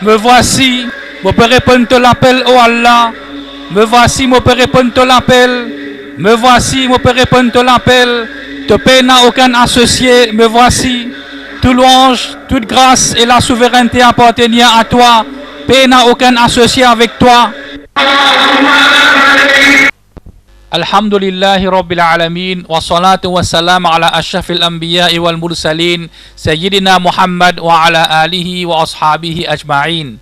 Me voici, je peux répondre à l'appel, oh Allah. Me voici, je peux répondre à l'appel. Me voici, je peux répondre à l'appel. Te paix n'a aucun associé. Me voici. Tout louange, toute grâce et la souveraineté appartiennent à toi. Paix n'a aucun associé avec toi. Alhamdulillahi Rabbil Alamin. Wa salatu wa salam ala ashafil anbiya wal mursalin. Sayyidina Muhammad wa ala alihi wa ashabihi ajma'in.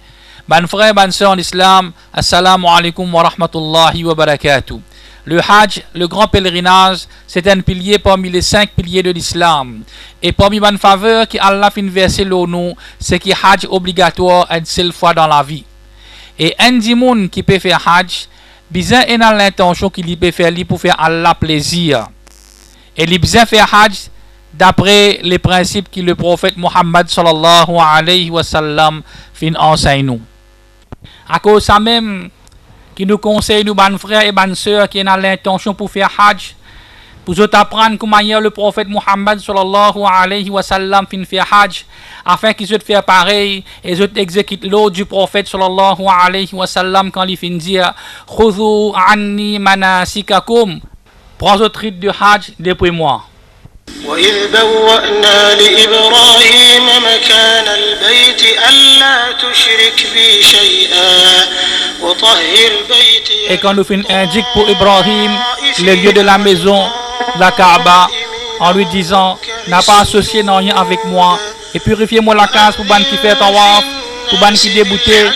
Ban frère, ban sœur en islam, assalamu alaikum wa rahmatullahi wa barakatuh. Le Hajj, le grand pèlerinage, c'est un pilier parmi les 5 piliers de l'islam. Et parmi les faveurs qui Allah fin verser nous, c'est que Hajj obligatoire une seule fois dans la vie. Et un dimoun qui peut faire Hajj, bizarre est dans l'intention qu'il peut faire pour faire Allah plaisir. Et il peut faire Hajj d'après les principes que le prophète Muhammad sallallahu alayhi wa sallam fin enseigne nous. À cause de ça même, qui nous conseille, nous, ban frères et ban sœurs, qui ont l'intention pour faire Hajj, pour vous apprendre comment le prophète Muhammad sallallahu alayhi wa sallam fin faire Hajj, afin qu'ils soient faire pareil, et ils exécutent l'ordre du prophète sallallahu alayhi wa sallam quand il fin dire Khudhu anni manasikakum, prends votre rite de Hajj depuis moi. وإذ بوأنا لإبراهيم مكان البيت ألا تشرك بي شيئا وطهر بيتي. Et quand nous fin indique pour Ibrahim le lieu de la maison, la Kaaba, en lui disant n'a pas associé non rien avec moi, et purifiez-moi la case pour ban qui fait tawaf, pour ban qui débouté,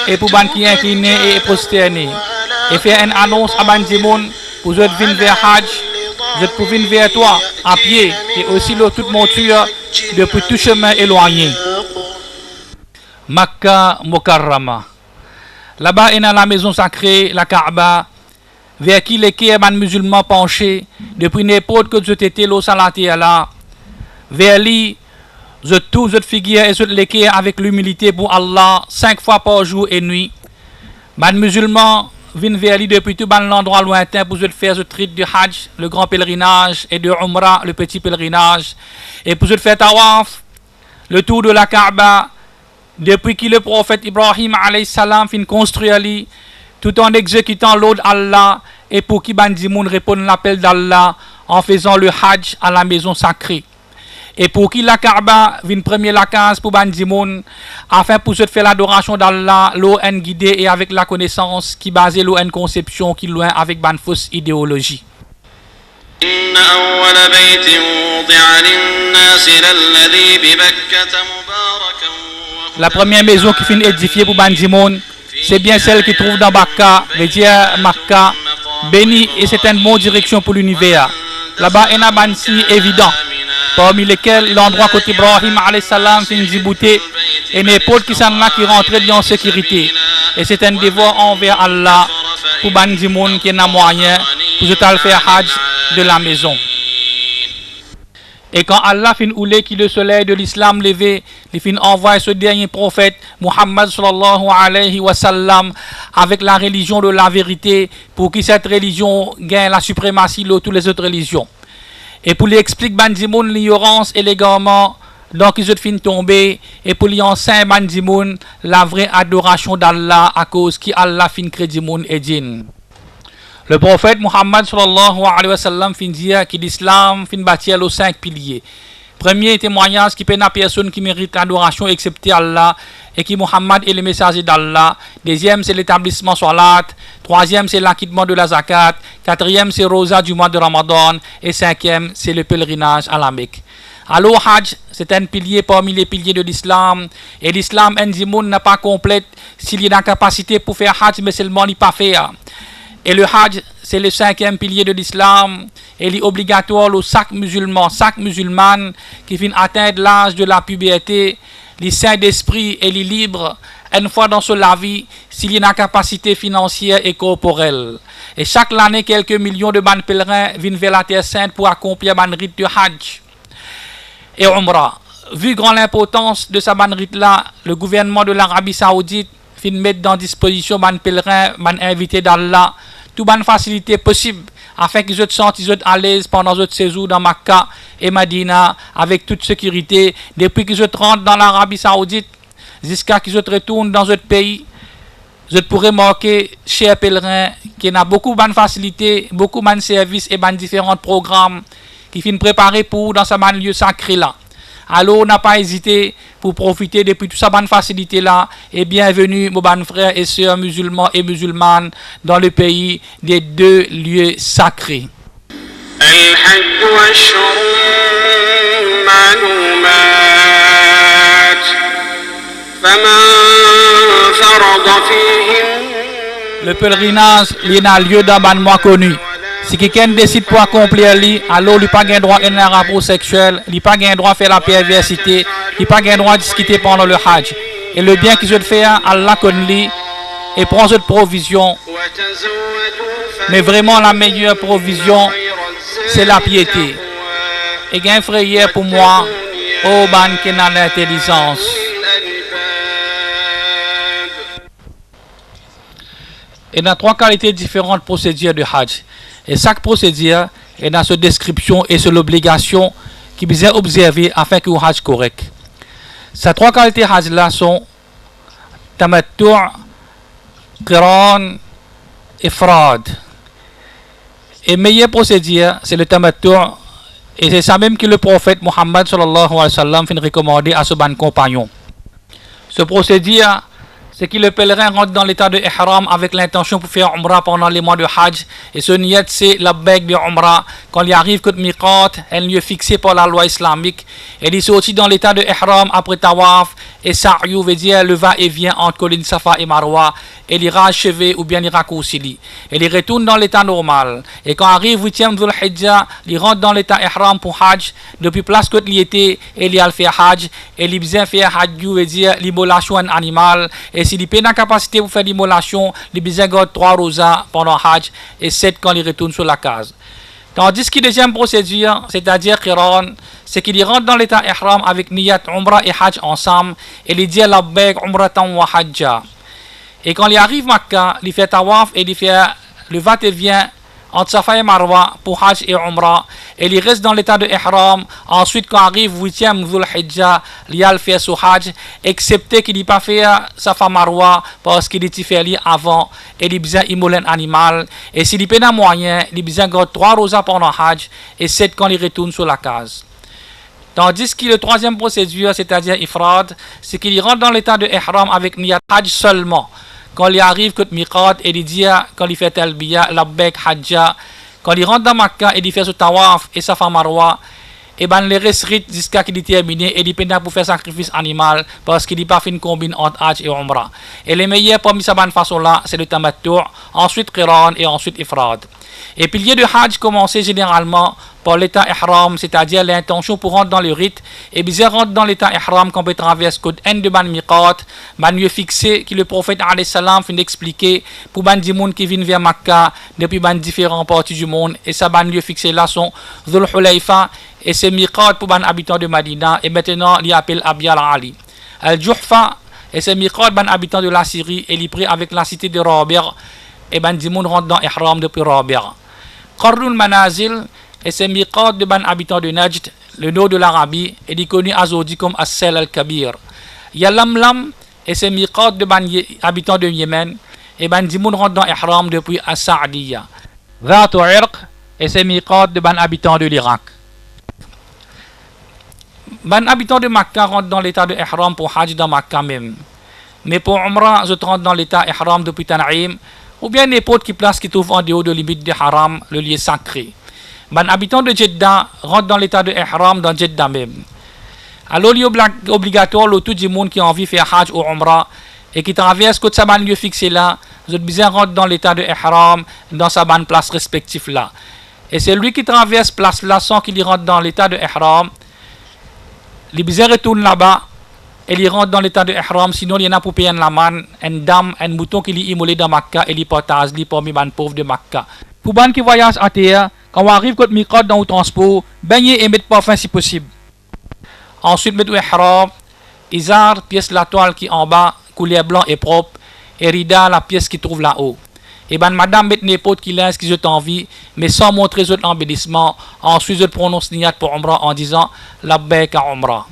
et pour ban qui incliné et prosterné, et faire une annonce à ban Dimoun pour vous venir vers Hajj. Je peux venir vers toi à pied et aussi toute monture depuis tout chemin éloigné. Makkah Mukarrama. Là-bas, il y a la maison sacrée, la Kaaba, vers qui les musulmans penchés depuis n'importe que je t'étais l'eau salaté là. Vers lui, je tout, je figure et je l'équerre avec l'humilité pour Allah 5 fois par jour et nuit. Les musulmans viennent vers lui depuis tout l'endroit lointain pour faire ce rite de Hajj, le grand pèlerinage, et de Umrah, le petit pèlerinage, et pour faire tawaf, le tour de la Kaaba, depuis que le prophète Ibrahim alayhi salam fin construire lui, tout en exécutant l'ordre d'Allah, et pour qu'il Bandimoun réponde l'appel d'Allah en faisant le Hajj à la maison sacrée. Et pour qu'il la Kaaba vienne premier la case pour Bandimoun, afin pour se faire l'adoration d'Allah, l'eau en guidé et avec la connaissance qui basait l'eau en conception qui loin avec ban fausse idéologie. La première maison qui finit édifiée pour Bandimoun, c'est bien celle qui trouve dans Bakka, le dire Makka, béni et c'est une bonne direction pour l'univers. Là-bas, il y a un signe évident, parmi lesquels l'endroit côté Ibrahim alayhi salam fin dibouté et n'importe qui s'en là qui rentre en sécurité. Et c'est un devoir envers Allah pour Bandimoun qui n'a moyen pour se faire Hajj de la maison. Et quand Allah fin oulé qui le soleil de l'islam levé, il fin envoie ce dernier prophète Muhammad sallallahu alayhi wa sallam avec la religion de la vérité pour que cette religion gagne la suprématie de toutes les autres religions. Et pour lui expliquer Bandimoun l'ignorance et l'égarement, donc ils ont fin tomber et pour lui enseigner Bandimoun la vraie adoration d'Allah à cause qui Allah fin crédit moun et djinn. Le prophète Muhammad sallallahu alayhi wa sallam fin dire que l'islam fin bâtir aux 5 piliers. Premier témoignage qui peut n'a personne qui mérite l'adoration excepté Allah et qui Muhammad est le messager d'Allah. Deuxième c'est l'établissement salat. Troisième c'est l'acquittement de la zakat. Quatrième c'est rosa du mois de Ramadan. Et cinquième c'est le pèlerinage à la Mecque. Alors Hajj c'est un pilier parmi les piliers de l'islam. Et l'islam Ndimoun n'a pas complète s'il y a la capacité pour faire Hajj mais seulement il pas faire. Et le Hajj, c'est le 5e pilier de l'islam. Et il est obligatoire aux chaque musulman qui vient atteindre l'âge de la puberté, les saints d'esprit et les libres, une fois dans la vie, s'il y a une capacité financière et corporelle. Et chaque année, quelques millions de pèlerins viennent vers la Terre Sainte pour accomplir le rite de Hajj et Umrah. Vu grande l'importance de ce rite-là, le gouvernement de l'Arabie Saoudite vient mettre dans disposition les pèlerins, les invités d'Allah, toute bonne facilité possible afin qu'ils se sentent à l'aise pendant leur séjour dans Makkah et Medina avec toute sécurité. Depuis qu'ils se rentrent dans l'Arabie Saoudite, jusqu'à qu'ils retournent dans notre pays. Je pourrais marquer, chers pèlerins, qu'il y a beaucoup de facilités, beaucoup de services et de différents programmes qui finissent préparer pour dans ce lieu sacré là. Alors, on n'a pas hésité pour profiter depuis toute cette facilité là et bienvenue, mes bons frères et sœurs musulmans et musulmanes dans le pays des deux lieux sacrés. Le pèlerinage, il y a un lieu d'abonnement connu. Si quelqu'un décide pour accomplir lui, alors il n'a pas le droit à un rapport sexuel, il n'a pas le droit à faire la perversité, il n'a pas le droit à discuter pendant le Hajj. Et le bien qu'il veut faire, Allah connaît lui et prend cette provision. Mais vraiment la meilleure provision, c'est la piété. Et gain frère pour moi, oh ban qui n'a l'intelligence. Et dans trois qualités différentes procédures de Hajj. Et chaque procédure est dans sa description et sur l'obligation qui est observée afin que le Hajj correct. Ces trois qualités Hajj là sont Tamattu', Qiran, Ifrad. Et meilleure procédure, c'est le Tamattu'. Et c'est ça même que le prophète Muhammad sallallahu alayhi wa sallam fait recommander à ce bon compagnon. Ce procédure, c'est que le pèlerin rentre dans l'état de ihram avec l'intention pour faire umrah pendant les mois de Hajj. Et ce niyat, c'est la bague de umrah. Quand il arrive que miqat, elle est fixée par la loi islamique. Et il sortit dans l'état de ihram après tawaf. Et sa'yu veut dire le va-et-vient entre collines Safa et Marwa. Et il ira achever ou bien il raccourcit. Et il retourne dans l'état normal. Et quand arrive 8e Dhul Hijjah, il rentre dans l'état ihram pour Hajj. Depuis place que il était, et il a fait Hajj. Et il vient faire Hajj, veut dire l'immolation d'un animal. Et s'il n'a pas la capacité pour faire l'immolation, il vient garder 3 rosas pendant Hajj et 7 quand il retourne sur la case. Tandis que la deuxième procédure, c'est-à-dire Qiran, c'est qu'il rentre dans l'état ihram avec niyat umrah et Hajj ensemble. Et il dit labbaik umratan wa hajja. Et quand il arrive à Makkah, il fait tawaf et il fait le va-et-vient entre Safa et Marwa pour Hajj et Umrah. Et il reste dans l'état de ihram. Ensuite, quand arrive 8e Dhul Hijjah, il a fait son Hajj, excepté qu'il n'a pas fait Safa Marwa parce qu'il était fait avant et il a besoin d'immoler un animal. Et s'il n'a pas de moyen, il a besoin de 3 rosas pendant Hajj et 7 quand il retourne sur la case. Tandis que le troisième procédure, c'est-à-dire Ifrad, c'est qu'il rentre dans l'état de ihram avec niyat Hajj seulement. Quand il arrive que miqat et il dit quand il fait talbiya labbaik hajja, quand il rentre dans Makkah et il fait ce tawaf et Safa Marwa, et ben les restricts jusqu'à qu'il est terminé et il peut pour faire sacrifice animal parce qu'il n'a pas fait une combine entre Hajj et Umrah. Et les meilleurs parmi ces bonne façon là, c'est le Tamattu', ensuite Qiran et ensuite Ifrad. Et pilier de Hajj commencer généralement par l'état ihram, c'est-à-dire l'intention pour rentrer dans le rite, et bien rentre dans l'état ihram quand on traverse code N de ban miqat, ban lieu fixé que le prophète alayhi salam fin d'expliquer pour ban di monde qui viennent vers Makkah depuis ban différentes parties du monde, et ça ban lieu fixé là sont Dhul Hulayfa et c'est miqat pour ban habitants de Madina, et maintenant il appelle Abyal Ali. Al-Juhfa et c'est miqat ban habitants de la Syrie, et il est pris avec la cité de Rabi', et ban di monde rentre dans ihram depuis Rabi'. Qarnul Manazil et c'est miqat de ban habitants de Najd, le nord de l'Arabie, et il connu aujourd'hui comme As-Sel al-Kabir. Yalamlam et c'est miqat de ban habitants de Yémen, et ban dimoun rentre dans ihram depuis As-Sa'diya. Dhat Irq et c'est miqat de ban habitants de l'Irak. Ban habitants de Makkah rentrent dans l'état de ihram pour Hajj dans Makkah même. Mais pour Umrah, je rentre dans l'état ihram depuis Tan'im, ou bien n'importe qui place qui trouve en dehors de limite de Haram, le lieu sacré. Ban habitant de Jeddah rentre dans l'état de ihram dans Jeddah même. Alors il est obligatoire le tout du monde qui a envie de faire Hajj ou Umrah et qui traverse que sa ban lieu fixé là, vous êtes besoin rentre dans l'état de ihram dans sa ban place respective là. Et c'est lui qui traverse place là sans qu'il y rentre dans l'état de ihram. Il besoin retourne là-bas et il rentre dans l'état de ihram, sinon il y en a pour payer la manne, une dame, un mouton qui est immolé dans Makkah et il partage parmi les pauvres de Makkah. Pour les gens qui voyagent à terre, quand on arrive contre miqat dans le transport, baigner et mettre parfum si possible. Ensuite, mettre ihram, izar, pièce la toile qui est en bas, couleur blanc et propre, et rida, la pièce qui trouve là-haut. Et ben madame met n'importe qui laisse qui je t'envie, mais sans montrer votre embellissement. Ensuite, je prononce niyat pour Umrah en disant labbaik à Umrah.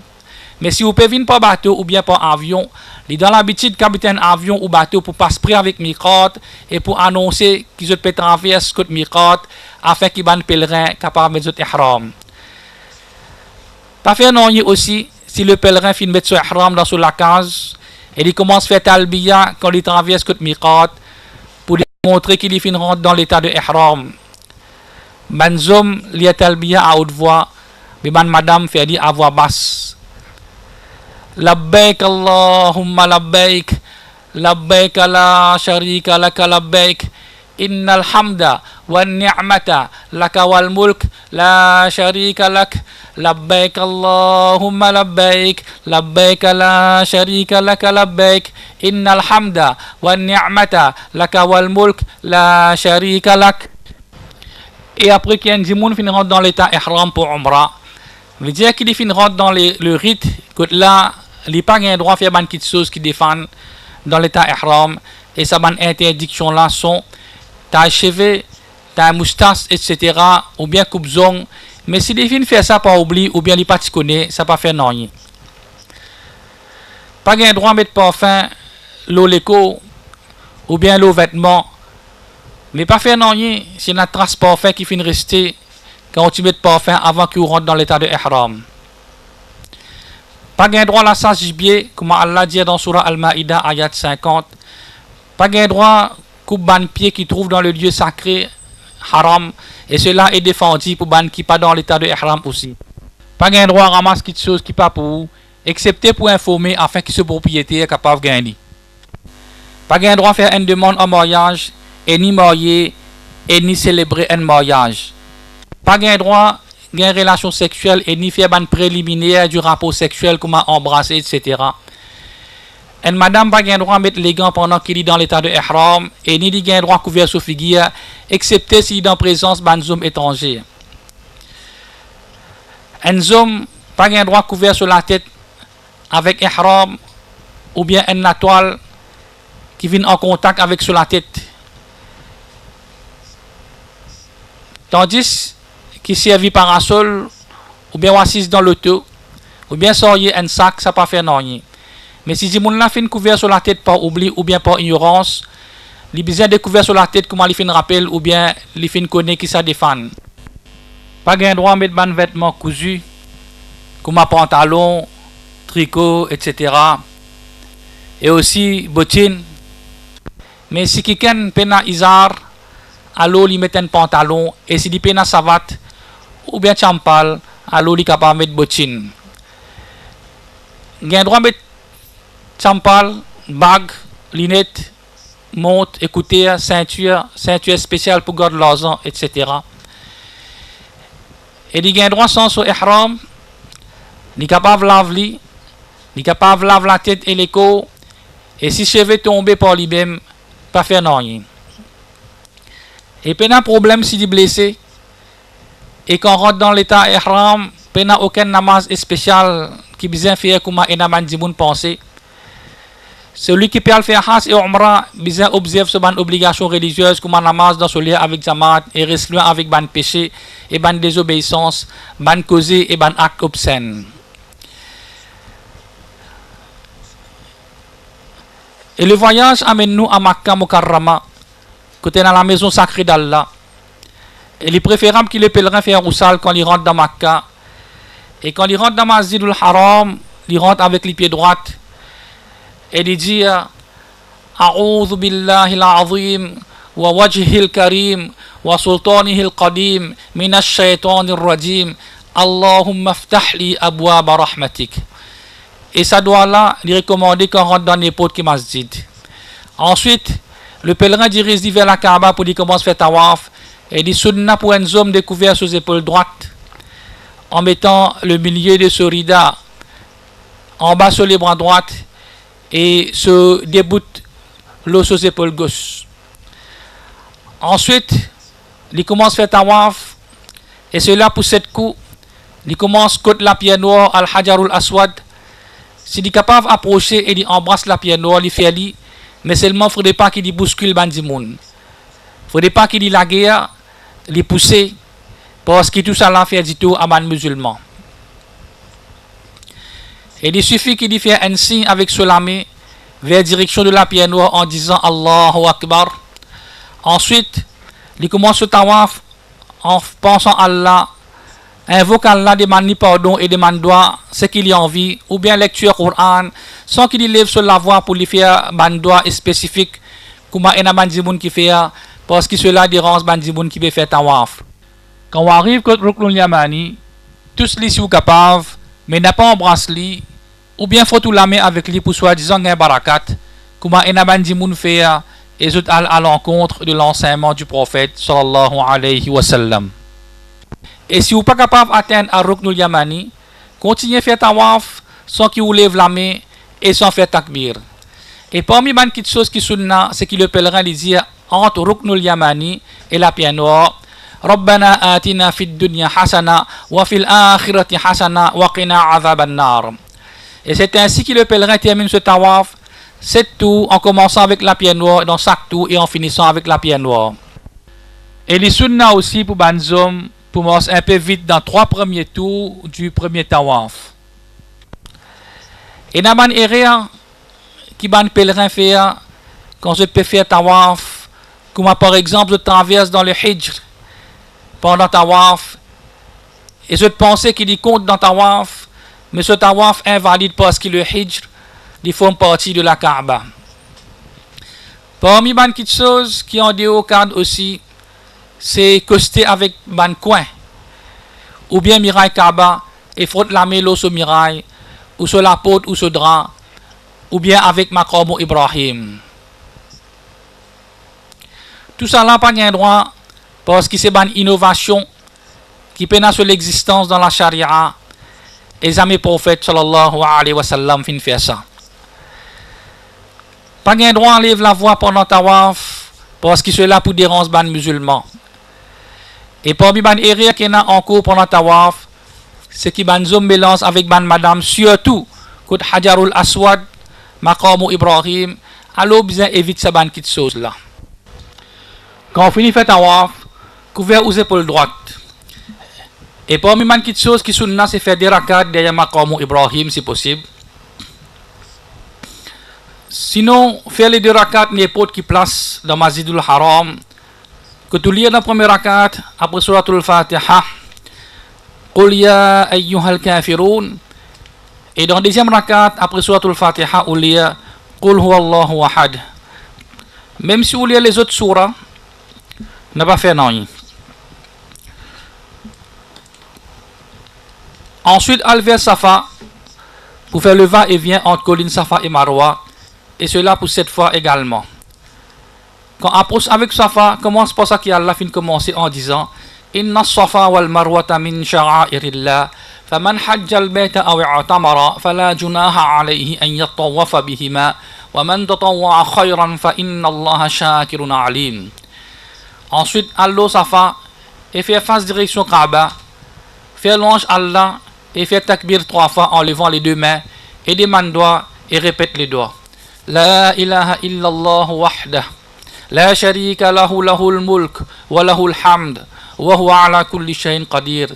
Mais si vous pouvez venir par bateau ou bien par avion, il est dans l'habitude capitaine avion ou bateau pour passer près avec Miqat et pour annoncer qu'ils peut traverser côté Miqat afin qu'ils ban pèlerin capable de mettre ihram. Pas faire non aussi si le pèlerin finit mettre son ihram dans la case et il commence à faire talbiya quand il traverse côté Miqat pour montrer qu'il finit rentre dans l'état de ihram. Banzom li talbiya à haute voix, mais madame fait dire à voix basse. لبيك اللهم لبيك لبيك لا شريك لك لبيك إن الحمد والنعمة لك والملك لا شريك لك لبيك اللهم لبيك لبيك لا شريك لك لبيك إن الحمد والنعمة لك والملك لا شريك لك. Et après qu'il y a un dimoun qui rentre dans l'état ihram pour Umrah, veut dire qu'il rentre dans le rite que là il n'y a pas un droit à faire des choses qui défendent dans l'état ihram et ça ban interdiction là sont ta cheveux, ta moustache, etc. ou bien coupe zong. Mais si les filles font ça par oubli ou bien les pas connaissent, ça pas faire non. Pas un droit à mettre parfum, l'eau l'écho ou bien l'eau vêtements. Mais pas faire non, c'est une trace parfum qui finit rester quand tu mets parfum avant que tu rentres dans l'état de ihram. Pas gain droit à la sens gibier, comme Allah dit dans Surah Al-Ma'idah, ayat 50. Pas gain droit coupe ban pied qui trouve dans le lieu sacré, haram, et cela est défendu pour ban qui pas dans l'état de ihram aussi. Pas gain droit à ramasser quelque chose qui pas pour vous, excepté pour informer afin que ce propriétaire est capable de gagner. Pas gain droit à faire une demande en mariage, et ni marier, et ni célébrer un mariage. Pas gain droit une relation sexuelle et ni faire ban préliminaire du rapport sexuel, comment embrasser, etc. Et madame pas gain droit à mettre les gants pendant qu'il est dans l'état de ihram et ni gain droit à couvrir sa figure, excepté s'il est en présence d'un homme étranger. Un homme pas gain droit à couvrir sur la tête avec ihram ou bien une toile qui vient en contact avec sur la tête. Tandis qui servent parasol, ou bien assise dans l'auto, ou bien sortir un sac, ça pas faire non. Mais si les gens fin couvert sur la tête par oubli ou bien par ignorance, les besoin de couvert sur la tête comment les fin rappel ou bien les fin connaît qui ça défend. Pas gain droit à mettre ban vêtements cousus, comme un pantalon, tricot, etc. Et aussi bottines. Mais si quelqu'un pena izar, alors il met un pantalon et si il pena savate ou bien champal, alors il est capable de mettre bottines. Il a droit de mettre champal, bague, lunettes, montre, écouteurs, ceinture spéciale pour garder l'argent, etc. Et il a droit sans son ihram, il est capable de laver, il est capable de laver la tête et les corps, et si cheveux tombent par lui-même, pas faire rien. Et puis, un problème s'il est blessé, et qu'on rentre dans l'état ihram, il n'y a aucun namaz spécial qui besoin faire comme un naman dimoun penser. Celui qui peut faire hajj et umrah, besoin observer ce ban obligation religieuse comme un namaz dans ce lieu avec jamaat et reste loin avec ban péché et ban désobéissance, ban causé et ban acte obscène. Et le voyage amène nous à Makkah Mukarrama, côté dans la maison sacrée d'Allah. Et il est préférable que le pèlerin fasse roussal quand il rentre dans Makkah. Et quand il rentre dans Masjidul Haram, il rentre avec les pieds droits. Et il dit A'udhu billahi al-azim wa wajhi al-karim wa sultanihi al-qadim minash shaitanir rajim Allahumma aftah li abwaba rahmatik. Et ça doit là, il est recommandé qu'on rentre dans n'importe quel masjid. Ensuite, le pèlerin dirige vers la Kaaba pour qu'il commence à faire tawaf. Et dit sunna pour un homme découvert sur les épaules droites en mettant le milieu de ce rida en bas sur les bras droites et se déboute l'eau sur les épaules gauches. Ensuite, il commence à faire tawaf et cela pour 7 coups. Il commence contre la pierre noire al-Hajarul Aswad. S'il est capable d'approcher et d'embrasser la pierre noire, il fait ali, mais seulement il ne faudrait pas qu'il bouscule Bandimoun. Il ne faudrait pas qu'il la guerre, les pousser, parce que tout ça l'a fait du tout à man musulman. Et il suffit qu'il y fait un signe avec cela main vers direction de la pierre noire en disant Allahu Akbar. Ensuite, il commence le tawaf en pensant à Allah, invoque Allah, demande pardon et demande droit ce qu'il y a envie, ou bien lecture Coran, sans qu'il lève sur la voie pour lui faire un droit spécifique, comme un bandimoun qui fait, parce que cela dérange bandimoun qui veut faire tawaf. Quand on arrive au Ruknul Yamani, tous les sont capables, mais n'a pas embrassé lui, ou bien faut tout la main avec lui pour soi-disant un barakat, comme un bandimoun fait, et c'est à l'encontre de l'enseignement du prophète sallallahu alayhi wa sallam. Et si vous n'êtes pas capable d'atteindre à Ruknul Yamani, continuez à faire tawaf sans qu'il vous lève la main et sans faire takbir. Et parmi les petites choses qui sont là, c'est que le pèlerin dit entre Ruknul Yamani et la pierre noire, Rabbana atina fid dunya hasana wa fil akhirati hasana wa qina adhaban nar. Et c'est ainsi que le pèlerin termine ce tawaf, 7 tours en commençant avec la pierre noire dans chaque tour et en finissant avec la pierre noire. Et les sunna aussi pour Banzom, pour marcher un peu vite dans 3 premiers tours du premier tawaf. Et dans les erreurs qui ban pèlerin fait quand je peux faire tawaf, comme par exemple je traverse dans le hijr pendant tawaf, et je pensais qu'il y compte dans tawaf, mais ce tawaf invalide parce que le hijr ils font partie de la Kaaba. Parmi les petites choses qui ont des hauts cadres aussi, c'est coster avec ban coin, ou bien mirail Kaaba, et frotte la mélo sur mirail, ou sur la porte ou sur drap, ou bien avec Maqam Ibrahim. Tout ça là pas de droit, parce que c'est une innovation qui peine sur l'existence dans la charia, et jamais prophète sallallahu alayhi wa sallam fin faire ça. Pas de droit à lever la voix pendant tawaf, parce que c'est là pour déranger les musulmans. Et parmi les erreurs qui sont en cours pendant tawaf, c'est que les hommes mélangent avec les madame, surtout quand Hajarul Aswad, Maqam Ibrahim, alors bien évite ces petites choses là. Quand on finit de faire tawaf, couvert aux épaules droites. Et parmi les petites choses qui sont là, c'est faire des rakats derrière Maqam Ibrahim si possible. Sinon, faire les 2 rakats n'importe qui place dans Masjidul Haram, que tu lis dans le premier rakat, après suratul Fatiha, Qul ya ayyuhal kafirun, et dans le deuxième rakat, après suratul Fatiha, on lit Qul huwallahu ahad. Même si vous lisez les autres surahs, n'a pas fait non. Ensuite, al-vers Safa, pour faire le va-et-vient entre collines Safa et Marwa, et cela pour 7 fois également. Quand on approche avec Safa, commence par ça qu'Allah fin commencer en disant Inna Safa wal Marwata min sha'airillah, faman hajja al-bayta aw i'tamara, fala junaha alayhi an yattawafa bihima, wa man tatawwa'a khayran fa inna Allaha shakirun alim. Ensuite, Allah Safa et fait face direction Kaaba, fait louange Allah et fait takbir 3 fois en levant les 2 mains et demande doigts et répète les doigts. لا إله إلا الله وحده لا شريك له له الملك وله الحمد وهو على كل شيء قدير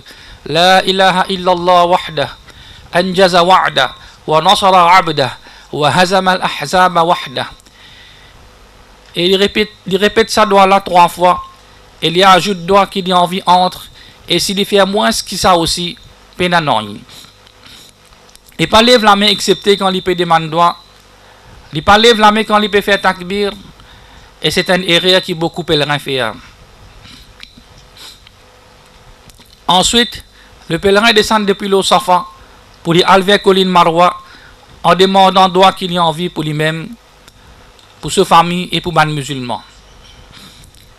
لا إله إلا الله وحده أنجز وعده ونصر عبده وهزم الأحزاب وحده. Et il répète ça doigt là 3 fois et il y ajoute doigt qu'il y a envie entre, et s'il fait moins que ça aussi pénanon. Et pas lève la main excepté quand il peut demander doigt. Il ne pas lève la main quand il peut faire takbir, et c'est une erreur qui beaucoup pèlerins font. Ensuite, le pèlerin descend depuis le Safa pour y aller vers colline Marwa en demandant droit qu'il y a envie pour lui-même, pour sa famille et pour les musulmans.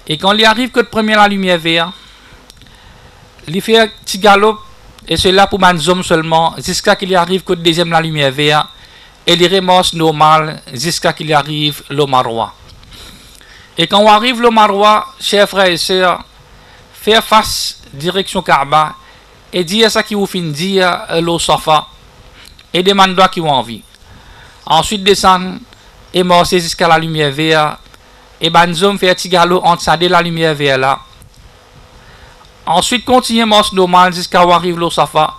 Et quand il arrive que de première la lumière verte, il fait un petit galop, et cela pour les hommes seulement, jusqu'à qu'il arrive que de deuxième la lumière verte, et il remonte normal jusqu'à qu'il arrive le Marwa. Et quand on arrive le Marwa, chers frères et sœurs, faire face direction Kaaba et dire ça qui vous finit dire le Safa et demander qui vous envie. Ensuite descendre et marcher jusqu'à la lumière verte et banzom faire petit galop entre ça et la lumière verte là. Ensuite continuer marche normal jusqu'à où arrive le Safa,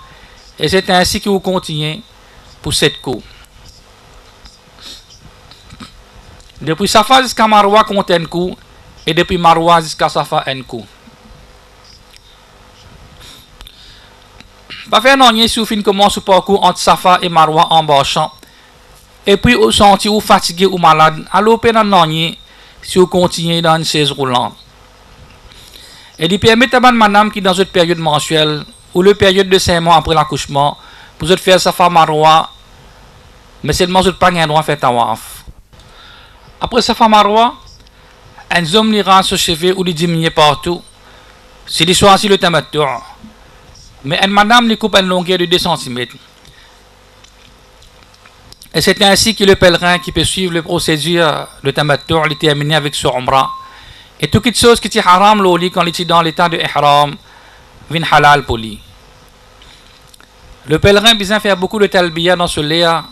et c'est ainsi que vous continuez pour 7 coups. Depuis Safa jusqu'à Marwa compte un coup, et depuis Marwa jusqu'à Safa un coup. Pas faire non, si vous finissez commence au parcours entre Safa et Marwa en marchant. Et puis vous sentez ou fatigué ou malade, allez au non, si vous continuez dans une chaise roulante. Et il permet à madame qui dans une période mensuelle ou le période de 5 mois après l'accouchement, pour faire Safa Marwa, mais seulement vous pas un droit à faire tawaf. Après Safa Marwa, un homme ira se chever ou les diminuer partout, s'il choisit le tamattu'. Mais une madame lui coupe une longueur de 2 cm. Et c'est ainsi que le pèlerin qui peut suivre le procédure de tamattu' est terminé avec son umrah. Et toute chose qui est haram l'oli quand il est dans l'état de ihram, vient halal pour lui. Le pèlerin besoin faire beaucoup de talbiya dans ce léa.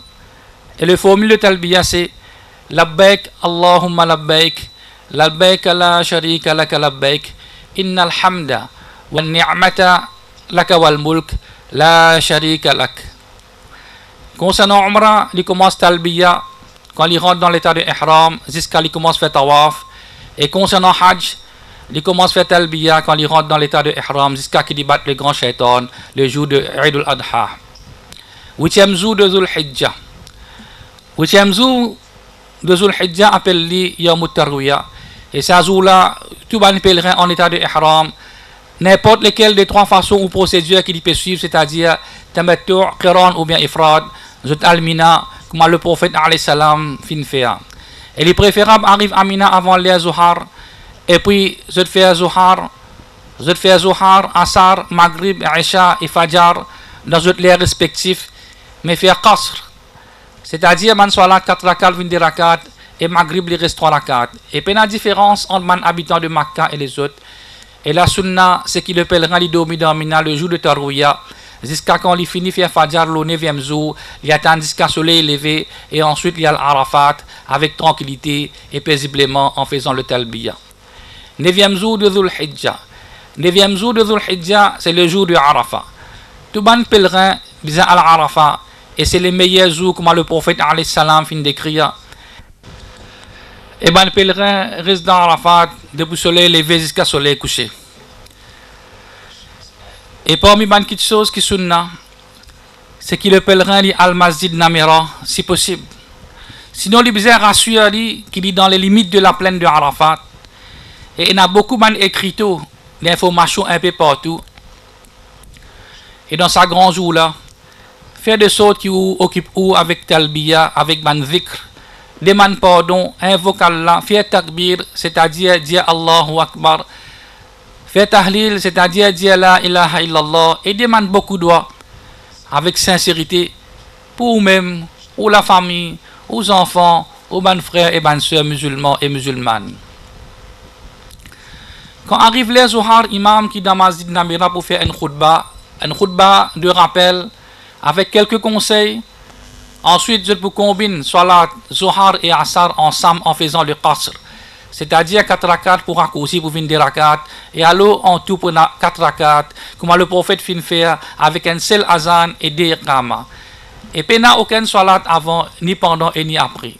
Et le formule de talbiya c'est Labbaik Allahumma labbaik, labbaik la sharika laka labbaik, innal hamda wa ni'mata laka wal mulk la sharika lak. Concernant Umrah, il commence talbiya quand il rentre dans l'état de ihram jusqu'à il commence faire tawaf. Et concernant Hajj, il commence faire talbiya quand il rentre dans l'état de ihram jusqu'à qu'il batte le grand shaitan le jour de Eid al-Adha. 8e jour de Dhul Hijjah. 8e jour de Dhul Hijjah appelé Yawm al-Tarwiyah. Et ce jour-là, tout le pèlerin en état de ihram, n'importe lesquelles des 3 façons ou procédures qu'il peut suivre, c'est-à-dire tamattu', qiran ou bien ifrad, zut al-mina, comme le prophète alayhi salam fin fait. Et les préférables arrivent à Mina avant les Zuhar, et puis zut fait Zuhar, Asar, Maghrib, Isha et Fajr dans zut les respectifs, mais faire qasr, c'est-à-dire man soit là 4 rakat, 20 rakat, et Maghrib il reste 3 rakat. Et puis la différence entre man habitant de Makkah et les autres. Et la sunna, c'est que le pèlerin il dormit dans Mina le jour de Tarwiyah, jusqu'à quand il finit faire Fajr le 9e jour, il attend jusqu'à soleil levé, et ensuite il y a l'Arafat avec tranquillité et paisiblement en faisant le talbiya. 9e jour de Dhul Hijjah. 9e jour de Dhul Hijjah, c'est le jour de Arafat. Tout bon pèlerin vient à l'Arafat, et c'est le meilleur jour, comme le prophète alayhi salam fin d'écrire. Et ben le pèlerin reste dans Arafat depuis le soleil levé jusqu'à le soleil couché. Et parmi les petites choses qui sont là, c'est que le pèlerin dit al-Masjid Namira, si possible. Sinon, il besoin rassurer qu'il est dans les limites de la plaine de Arafat. Et il y a beaucoup d'écrits, d'informations un peu partout. Et dans sa grand jour là, faire des sortes qui occupent ou avec talbiya, avec man zikr, demande pardon, invoque Allah, faire takbir, c'est-à-dire dire Allahu Akbar, faire tahlil, c'est-à-dire dire la ilaha illallah, et demande beaucoup de doigts avec sincérité pour vous-même, ou la famille, aux enfants, aux bonnes frères et bonnes sœurs musulmans et musulmanes. Quand arrive les Zuhar, imam qui dans Masjid Namira pour faire une khutbah de rappel avec quelques conseils. Ensuite, je peux combiner Salat, Zuhar et Asar ensemble en faisant le qasr. C'est-à-dire 4 rakats pour raccourcir pour 20 rakats. Et alors, en tout pour 4 rakats, comme le prophète fin faire avec un seul azan et 2 iqama. Et puis, il n'y a aucun salat avant, ni pendant et ni après.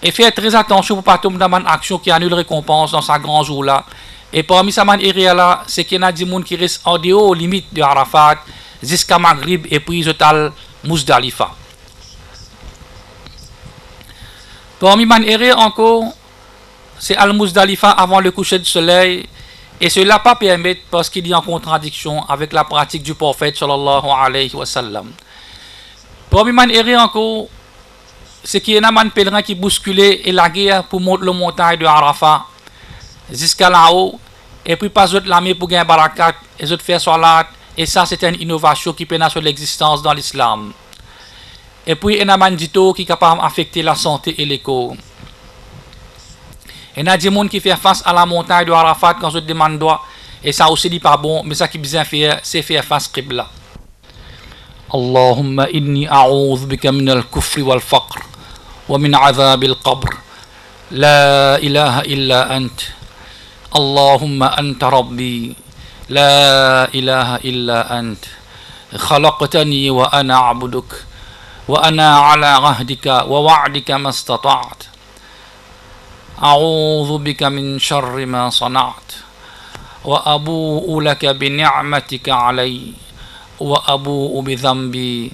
Et faire très attention pour ne pas tomber dans une action qui annule récompense dans sa grand jour là. Et parmi ces là, c'est qu'il y a des gens qui restent en dehors aux limites de Arafat jusqu'à Maghrib et puis total Muzdalifa. Parmi les encore, c'est Al-Muzdalifa avant le coucher du soleil. Et cela pas permet parce qu'il est en contradiction avec la pratique du prophète sallallahu alayhi wa sallam. Parmi les encore, c'est qu'il y a un pèlerin qui bousculait et la guerre pour monter la montagne de Arafat jusqu'à là-haut. Et puis pas d'autres l'armée pour gagner barakat et d'autres faire salat. Et ça, c'est une innovation qui pénètre sur l'existence dans l'islam. Et puis, il y a un mandito qui est capable d'affecter la santé et l'écho. Il y a des gens qui font face à la montagne de Arafat quand je demande droit. Et ça aussi n'est pas bon, mais ça qui est bien faire, c'est faire face Qibla. Allahumma inni a'udhu bika min al-kufri wal-faqr wa min azab al-qabr. La ilaha illa ant. Allahumma anta rabbi. لا إله إلا أنت خلقتني وأنا عبدك وأنا على عهدك ووعدك ما استطعت أعوذ بك من شر ما صنعت وأبوء لك بنعمتك علي وأبوء بذنبي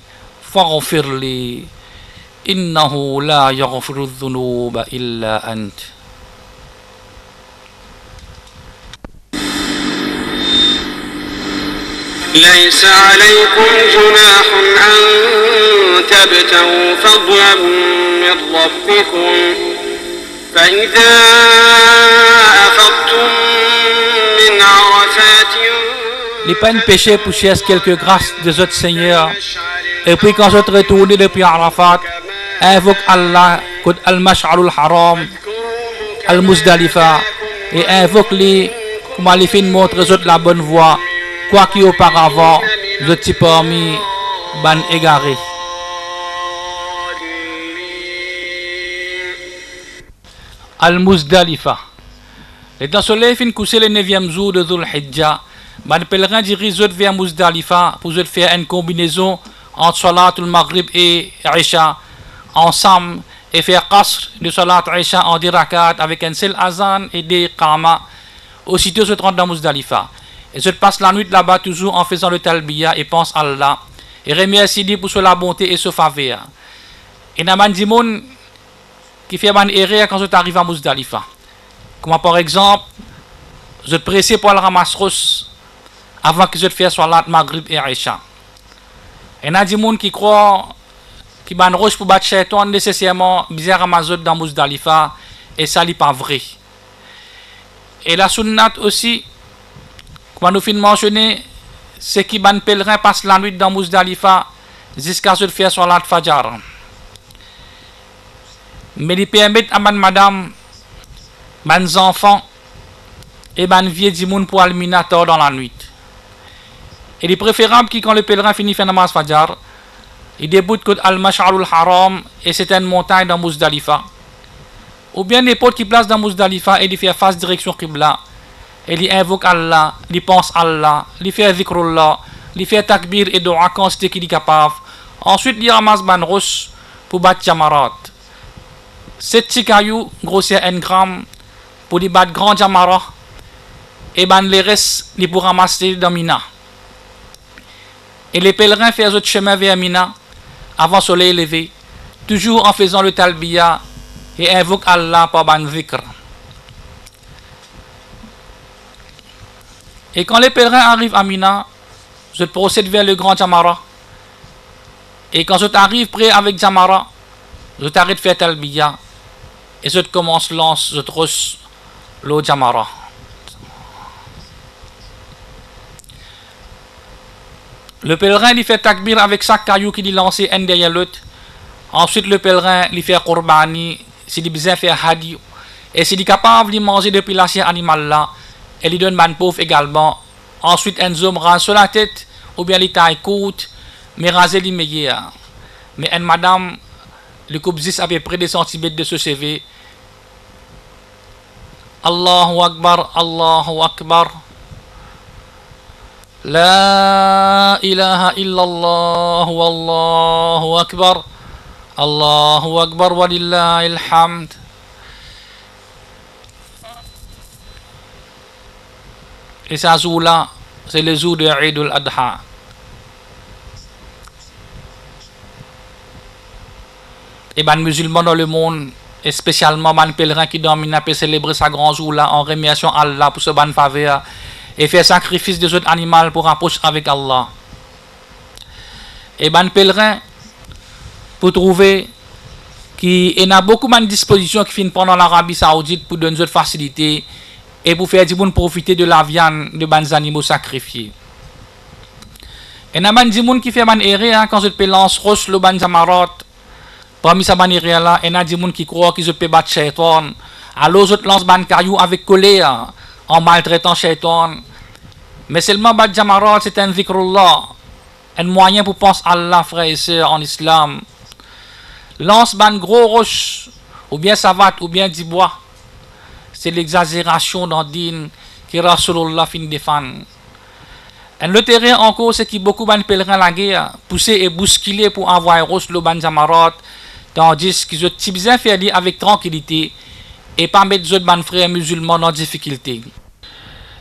فاغفر لي إنه لا يغفر الذنوب إلا أنت. ليس عليكم جناح أن تبتغوا فضلا من ربكم فإذا أفضتم من عرفات. Les peines péchés pour chercher quelques grâces des autres seigneurs. Et puis quand je te retourne depuis Arafat, invoque Allah contre Al-Mash'arul Haram, Al-Muzdalifa, et invoque-les comment les filles montrent aux autres la bonne voie, quoi qu'auparavant, je t'ai parmi ban égaré. Al-Muzdalifa. Et dans ce soleil fin couché le 9e jour de Dhul Hijjah, les pèlerins dirigent vers Muzdalifa pour faire une combinaison entre Salatul Maghrib et Isha ensemble et faire qasr de Salat Isha en 10 rakat avec un seul azan et des qama. Aussitôt se rendent dans Muzdalifa. Et se passe la nuit là-bas toujours en faisant le talbiya et pense à Allah et remercie Dieu pour la bonté et ce faveur. Et n'a pas dit moun qui fait une erreur quand je t'arrive à Muzdalifa. Comme par exemple, je te pressé pour le ramasros avant que je te fasse Salat Maghrib et Isha. Et il y a des gens qui croient qui ban roche pour battre shaitan nécessairement bizarre Amazon dans Muzdalifa et ça n'est pas vrai. Et la sunnat aussi, comme nous finissons mentionné, c'est qui ban pèlerin passe la nuit dans Muzdalifa jusqu'à ce faire Salat Fajr. Mais il permet à madame, mes enfants et mes vieux dimoun pour aller minator dans la nuit. Et il est préférable que quand le pèlerin finit faire namaz Fajr, il débute contre Al-Mash'arul Haram et c'est une montagne dans Muzdalifa. Ou bien n'importe qui place dans Muzdalifa et il fait face direction Qibla. Et il invoque Allah, il pense Allah, il fait zikrullah, il fait takbir et dua quand c'est qu'il est capable. Ensuite, il ramasse ban roche pour battre Jamarat. 7 petits cailloux, grossier 1 gramme, pour les battre grand Jamarat. Et ban les restes, il pour ramasser dans Mina. Et les pèlerins font autre chemin vers Mina avant le soleil levé, toujours en faisant le talbiya et invoque Allah par ban zikr. Et quand les pèlerins arrivent à Mina, je procède vers le grand Jamara. Et quand je t'arrive près avec Jamara, je t'arrête de faire talbiya et je te commence lance, je te roche l'eau Jamara. Le pèlerin il fait takbir avec chaque caillou qu'il lance un derrière l'autre. Ensuite le pèlerin il fait qurbani, s'il est besoin faire hadi. Et s'il est capable de manger depuis la chair animale là, il donne man pauvre également. Ensuite un homme rase sur la tête ou bien il taille courte, mais raser les meilleurs. Mais une madame, le coupe 10 à peu près des centimètres de ce CV. Allahu Akbar, Allahu Akbar. La ilaha illallah wallahu akbar Allahu akbar walillahil hamd. Et ça jour là, c'est le jour de Eid al-Adha. Et les musulmans dans le monde, et spécialement les pèlerins qui dominent peut célébrer ce grand jour là en remerciant Allah pour ce ban faveur. Et faire sacrifice des autres animaux pour rapprocher avec Allah. Et ben pèlerin pour trouver qu'il y a beaucoup de dispositions qui finissent pendant l'Arabie Saoudite pour donner d'autres facilités et pour faire du monde profiter de la viande de bons animaux sacrifiés. Et il y a des gens qui font des erreurs quand je peux lancer roche le ban jamarat. Parmi ces erreurs là, il y a des gens qui croient qu'ils peuvent battre shaitan. Alors je lance ban caillou avec colère en maltraitant shaitan. Mais seulement bat jamarat c'est un zikrullah, un moyen pour penser à Allah, frères et sœurs en islam. Lance ban gros roche ou bien savate ou bien du bois, c'est l'exagération dans din qui Rasulullah fin défend. Le terrain encore, c'est que beaucoup de pèlerins la guerre, poussés et bousculés pour envoyer le ban Jamarat, tandis qu'ils ont bien fait avec tranquillité et pas mettre les autres frères musulmans en difficulté.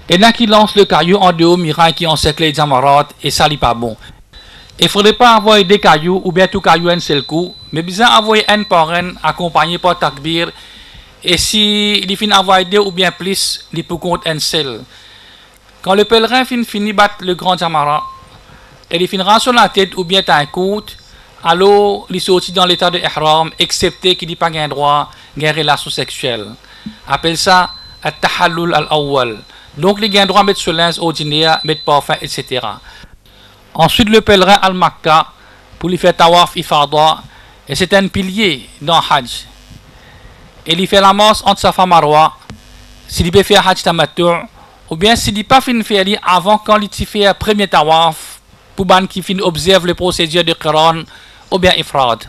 Et là qui lance le caillou en dehors miraille qui encercle les Jamarat et ça n'est pas bon. Il ne faudrait pas envoyer des cailloux ou bien tout caillou un seul coup, mais bien envoyer un par un accompagné par takbir. Et si il finit envoyer deux ou bien plus, il peut compter un seul. Quand le pèlerin finit battre le grand Jamarat, et il finira sur la tête ou bien un côte, alors il sortit dans l'état de ihram, excepté qu'il n'y a pas un droit à une relation sexuelle. Appelle ça at-tahallul al-awwal. Donc il a un droit à mettre ce linge ordinaire, mettre parfum, etc. Ensuite le pèlerin al-Makka, pour lui faire tawaf ifada, et c'est un pilier dans Hajj. Et il fait la masse entre Safa Marwa, s'il peut faire Hajj tamattu', ou bien s'il n'est pas fini de faire avant quand il fait un premier tawaf, pour ban qui finit observe les procédures de Qiran, ou bien Ifrad.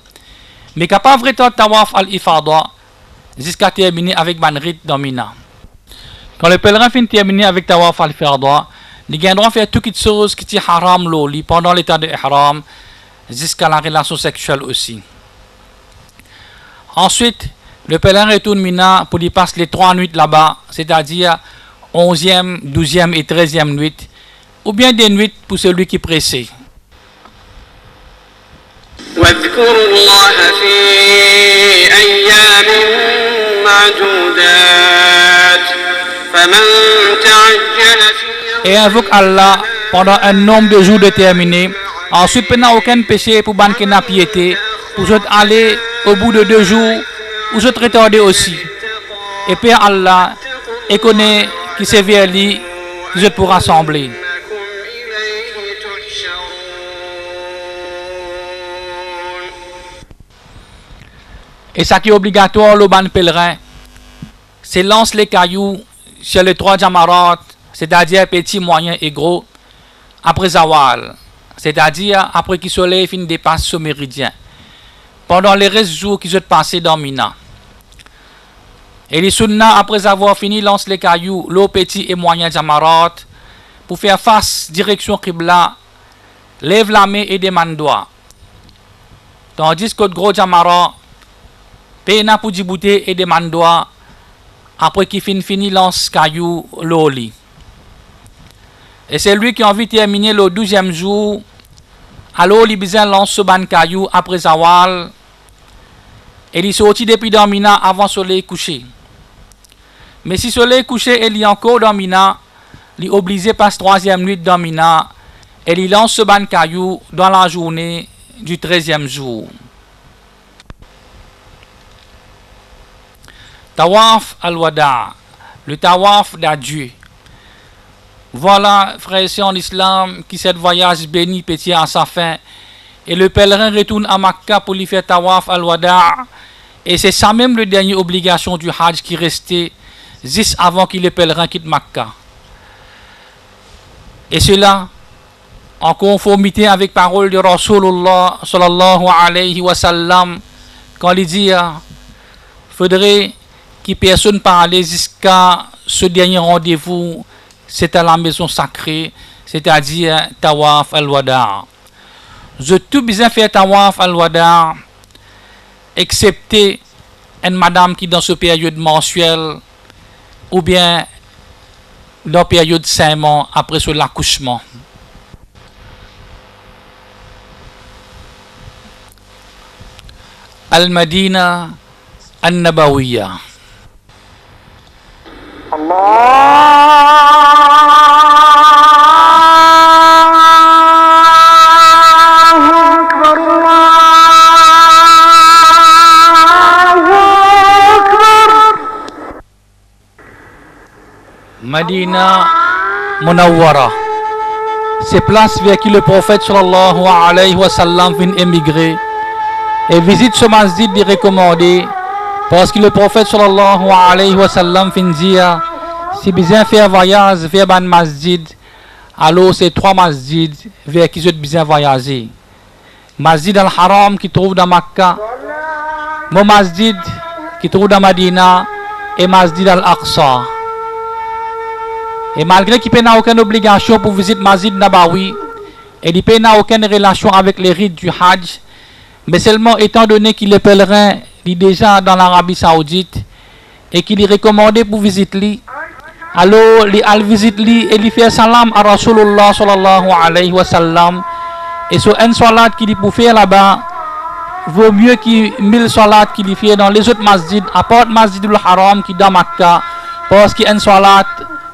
Mais qu'il n'y a pas vraiment tawaf al-ifada, jusqu'à terminer avec ban rite dans Mina. Quand le pèlerin finit de terminer avec tawaf al-ifada, il a le droit de faire toutes les choses qui sont haram loli pendant l'état de ihram, jusqu'à la relation sexuelle aussi. Ensuite, le pèlerin retourne Mina pour y passer les 3 nuits là-bas, c'est-à-dire 11e, 12e et 13e nuit, ou bien des nuits pour celui qui est pressé. Et invoque Allah pendant un nombre de jours déterminé. Ensuite, il n'y a aucun péché pour ban qui n'a piété, pour aller au bout de 2 jours, ou se retarder aussi. Et Père Allah, et connaît qui s'est vers lui, qui se pour rassembler. Et ça qui est obligatoire, le ban pèlerin, c'est lance les cailloux sur les 3 Jamarat, c'est-à-dire petit, moyen et gros, après Zawal, c'est-à-dire après que le soleil finit dépasse ce méridien, pendant les restes jours qui sont passés dans Mina. Et les sunnah, après avoir fini, lance les cailloux, l'eau petit et moyen Jamarat, pour faire face direction Qibla, lève la main et demande doigt. Tandis que le gros Jamarat, peine pour djibouter et demande doigt, après qu'il finit, lance caillou l'eau. Et c'est lui qui a envie de terminer le 12e jour, alors il besoin lance ce ban caillou après Zawal, et il sortit depuis dans Mina avant le soleil couché. Mais si le soleil couché et il est encore dans Mina, il est obligé par la 3e nuit dans Mina, et il lance ce ban caillou dans la journée du 13e jour. Tawaf al-Wada, le tawaf d'adieu. Voilà, frères et sœurs en islam, qui cette voyage béni petit à sa fin. Et le pèlerin retourne à Makka pour lui faire tawaf al-Wada. Et c'est ça même la dernière obligation du Hajj qui restait juste avant que le pèlerin quitte Makka. Et cela, en conformité avec la parole de Rasulullah sallallahu alayhi wa sallam, quand il dit, faudrait que personne parle jusqu'à ce dernier rendez-vous, c'est à la maison sacrée, c'est-à-dire Tawaf al-Wada. Je tout bien fait Tawaf al-Wada, excepté une madame qui dans ce période mensuelle, ou bien dans la période 5 mois après l'accouchement. Al-Madina al-Nabawiyya. Madina Munawwara, c'est place vers qui le prophète sallallahu alayhi wa sallam vient émigrer et visite ce masjid dit recommandé parce que le prophète sallallahu alayhi wa sallam vient dire si besoin faire voyage vers ban masjid, alors c'est 3 masjids vers qui vous besoin voyager. Masjid al-Haram qui trouve dans Makkah, mon masjid qui trouve dans Madina et masjid al-Aqsa. Et malgré qu'il n'a aucune obligation pour visiter Masjid Nabawi, et il n'a aucune relation avec les rites du Hajj, mais seulement étant donné qu'il est pèlerin, il est déjà dans l'Arabie Saoudite, et qu'il est recommandé pour visiter, alors il visite et il fait salam à Rasulullah sallallahu alayhi wa sallam, et sur un salat qu'il peut faire là-bas, vaut mieux que 1000 salats qu'il fait dans les autres masjids, à part Masjidul Haram qui est dans Makkah, parce qu'il y a un salat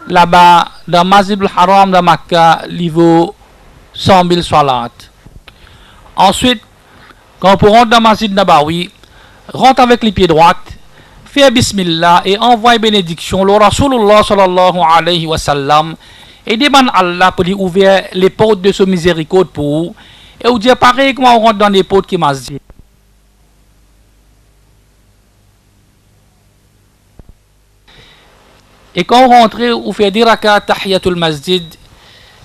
là-bas, dans Masjidul Haram de Makkah, il vaut 100 000 salats. Ensuite, quand on rentre dans Masjid Nabawi, rentre avec les pieds droits, fait Bismillah et envoie bénédiction le Rasulullah sallallahu alayhi wa sallam et demande à Allah pour lui ouvrir les portes de son miséricorde pour vous. Et vous dit pareil comment on rentre dans les portes qui Masjid. Et quand on rentre, on fait des rakat tahiyatul masjid,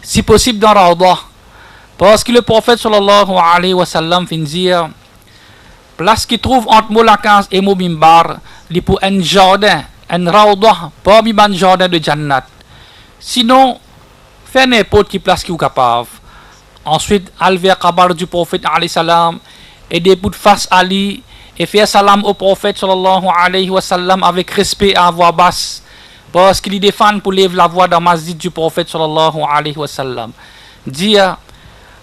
si possible dans Rawdah. Parce que le prophète sallallahu alayhi wa sallam fin dire, place qui trouve entre Moulakaz et Moubimbar, il pour un jardin, un Rawdah, pas un jardin de Jannat. Sinon, fait n'importe qui place qui est capable. Ensuite, al vers Kabar du prophète alayhi salam, et des bouts de face Ali, et faire salam au prophète sallallahu alayhi wa sallam avec respect à voix basse. Parce qu'il défend pour lever la voix dans le masjid du prophète sallallahu alayhi wa sallam. Dire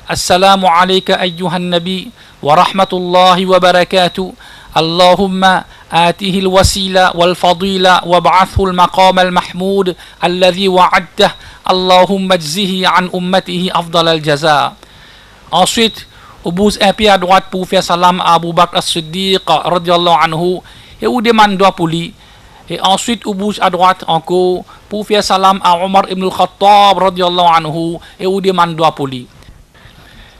Assalamu alayka ayyuhan nabi wa rahmatullahi wa barakatuh. Allahumma آته الوسيلة والفضيلة وابعثه المقام المحمود الذي وعدته اللهم اجزه عن أمته أفضل الجزاء. Ensuite, on bouge un pied à droite pour faire salam à Abu Bakr as-Siddiq radiyallahu anhu et on demande doigt pour lui. Et ensuite, on bouge à droite encore pour faire salam à Omar ibn al-Khattab radiyallahu anhu et on demande doigt pour lui.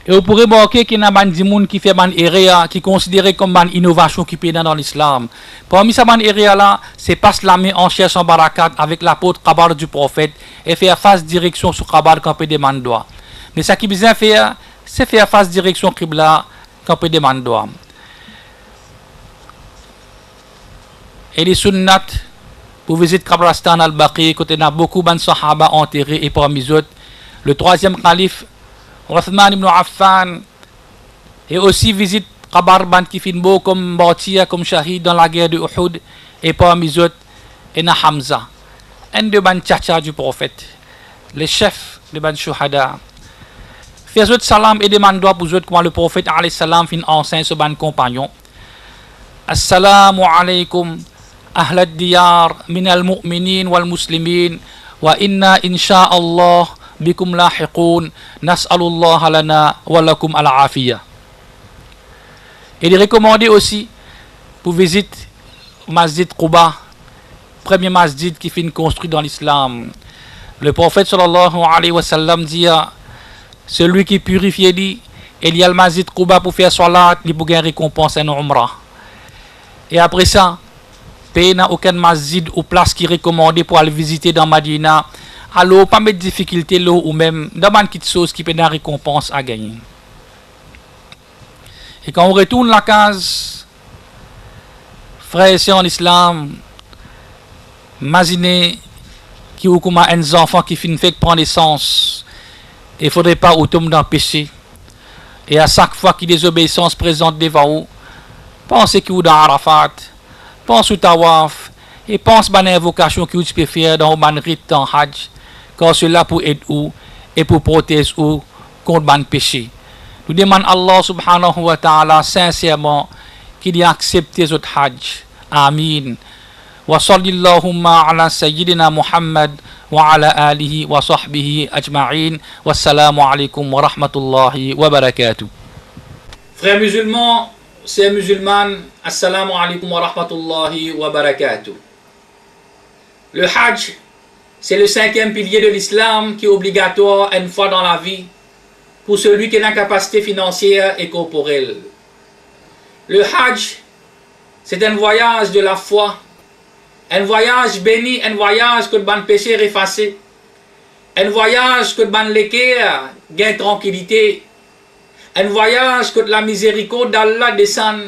Et vous pourrez remarquer qu'il y a des gens qui font des erreurs qui sont considérés comme une innovation qui est dans l'islam. Parmi ces erreurs-là, c'est passer la main en cherchant barakat avec l'apôtre Kabar du prophète et faire face direction sur Kabar quand on peut demander droit. Mais ce qui est besoin de faire, c'est faire face direction Qibla quand on peut demander droit. Et les sunnat pour visiter Kabrastan al-Baqi, côté il y a beaucoup de sahaba enterrés et parmi eux, le troisième calife, Uthman ibn Affan, et aussi visite Kabar Ban Kifinbo comme Batia, comme Shahid dans la guerre de Uhud, et parmi eux, et na Hamza, un de ban tchacha du prophète, le chef de ban Shuhada. Fais autres salam et demande doigt pour eux comment le prophète alayhi salam fin enseigne ce ban compagnon. Assalamu alaykum أهل الديار من المؤمنين والمسلمين وإنا إن شاء الله بكم لاحقون نسأل الله لنا ولكم العافية. Il est recommandé aussi pour visiter Masjid Quba, premier masjid qui finit construit dans l'islam. Le prophète sallallahu alayhi wa sallam dit celui qui purifie dit il y a le Masjid Quba pour faire salat, il peut gagner récompense en umrah. Et après ça, il n'y a aucun masjid ou place qui est recommandé pour aller visiter dans Madina. Alors, pas mettre de difficulté là ou même dans une petite chose qui peut donner récompense à gagner. Et quand on retourne la case, frères et sœurs en islam, imaginez qu'il y a un enfant qui finit de prendre naissance. Il ne faudrait pas tomber dans le péché. Et à chaque fois que désobéissance présente devant vous, pensez qu'il y a dans Arafat. Pense au tawaf et pense à l'invocation que vous pouvez faire dans le rite en Hajj, car cela pour aider ou et pour protéger ou contre le péché. Nous demandons à Allah subhanahu wa ta'ala sincèrement qu'il ait accepté notre Hajj. Amin. Wa sallillahumma ala sayyidina Muhammad wa ala alihi wa sahbihi ajma'in. Wassalamu alaikum wa rahmatullahi wa barakatuh. Frères musulmans, c'est musulman, assalamu alaikum wa rahmatullahi wa barakatuh. Le Hajj, c'est le 5e pilier de l'islam qui est obligatoire une fois dans la vie pour celui qui a une capacité financière et corporelle. Le Hajj, c'est un voyage de la foi, un voyage béni, un voyage que le péché est effacé, un voyage que le l'équerre gagne tranquillité, un voyage que la miséricorde d'Allah descend,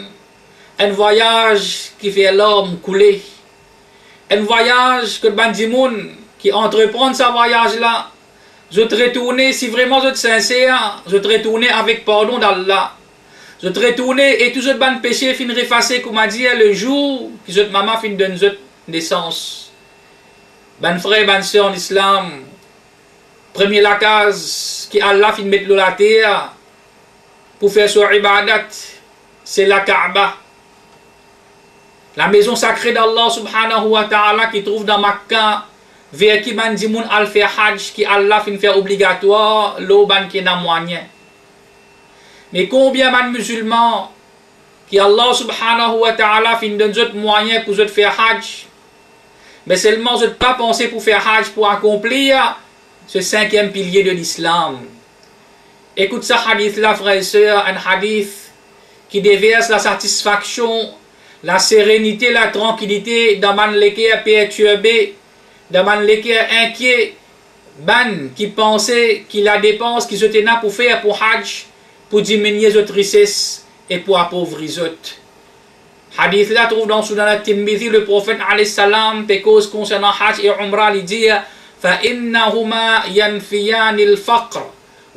un voyage qui fait l'homme couler, un voyage que bandimoun qui entreprend ce voyage-là, je te retourner, si vraiment je te sincère, je te retourner avec pardon d'Allah. Je te retourner et tout ce ban péché fin effacer, comme a dit le jour que votre maman fin donne votre naissance. Ban frère, ban soeur en islam, premier la case qui Allah fin mettre la terre pour faire son ibadat, c'est la Kaaba. La maison sacrée d'Allah subhanahu wa ta'ala qui trouve dans Makkah, vers qui ban dimoun al fait hajj, qui Allah fin faire obligatoire, l'eau ban qui n'a moyen. Mais combien de musulmans qui Allah subhanahu wa ta'ala fin donne d'autres moyens pour faire hajj, mais seulement je n'ai pas pensé pour faire hajj pour accomplir ce 5e pilier de l'islam. Écoute ce hadith là, frères et sœurs, un hadith qui déverse la satisfaction, la sérénité, la tranquillité dans man lesquels perturbé, dans man lesquels inquiet, ban qui pensait qu'il a dépense qui se tenait pour faire pour hajj, pour diminuer les tristesses et pour appauvrir les autres. Hadith là trouve dans Soudan al-Tirmidhi, le prophète alayhi salam, cause concernant hajj et umrah, il dit فَإِنَّهُمَا يَنْفِيَانِ الْفَقْرَ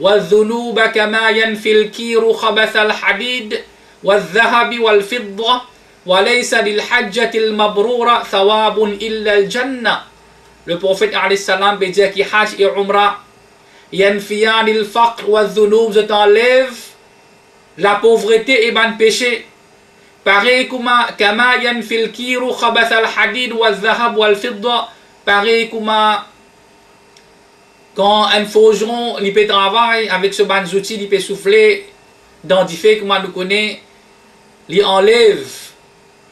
وَالذُّنُوبَ كَمَا يَنْفِي الْكِيرُ خَبَثَ الْحَدِيدِ وَالذَّهَبِ وَالْفِضَّةِ وَلَيْسَ لِلْحَجَّةِ الْمَبْرُورَ ثَوَابٌ إِلَّا الْجَنَّةِ. Le prophète alayhi salam veut dire que hajj et umrah yanfiyan il faqr wa dhunub, je t'enlève la pauvreté et ban péché. Pareil comme kama yanfil kiru khabath al hadid wa dhahab wal fidda, pareil comme quand un forgeron il peut travailler avec ce ban outils, il peut souffler dans du fait comme nous connaît, il enlève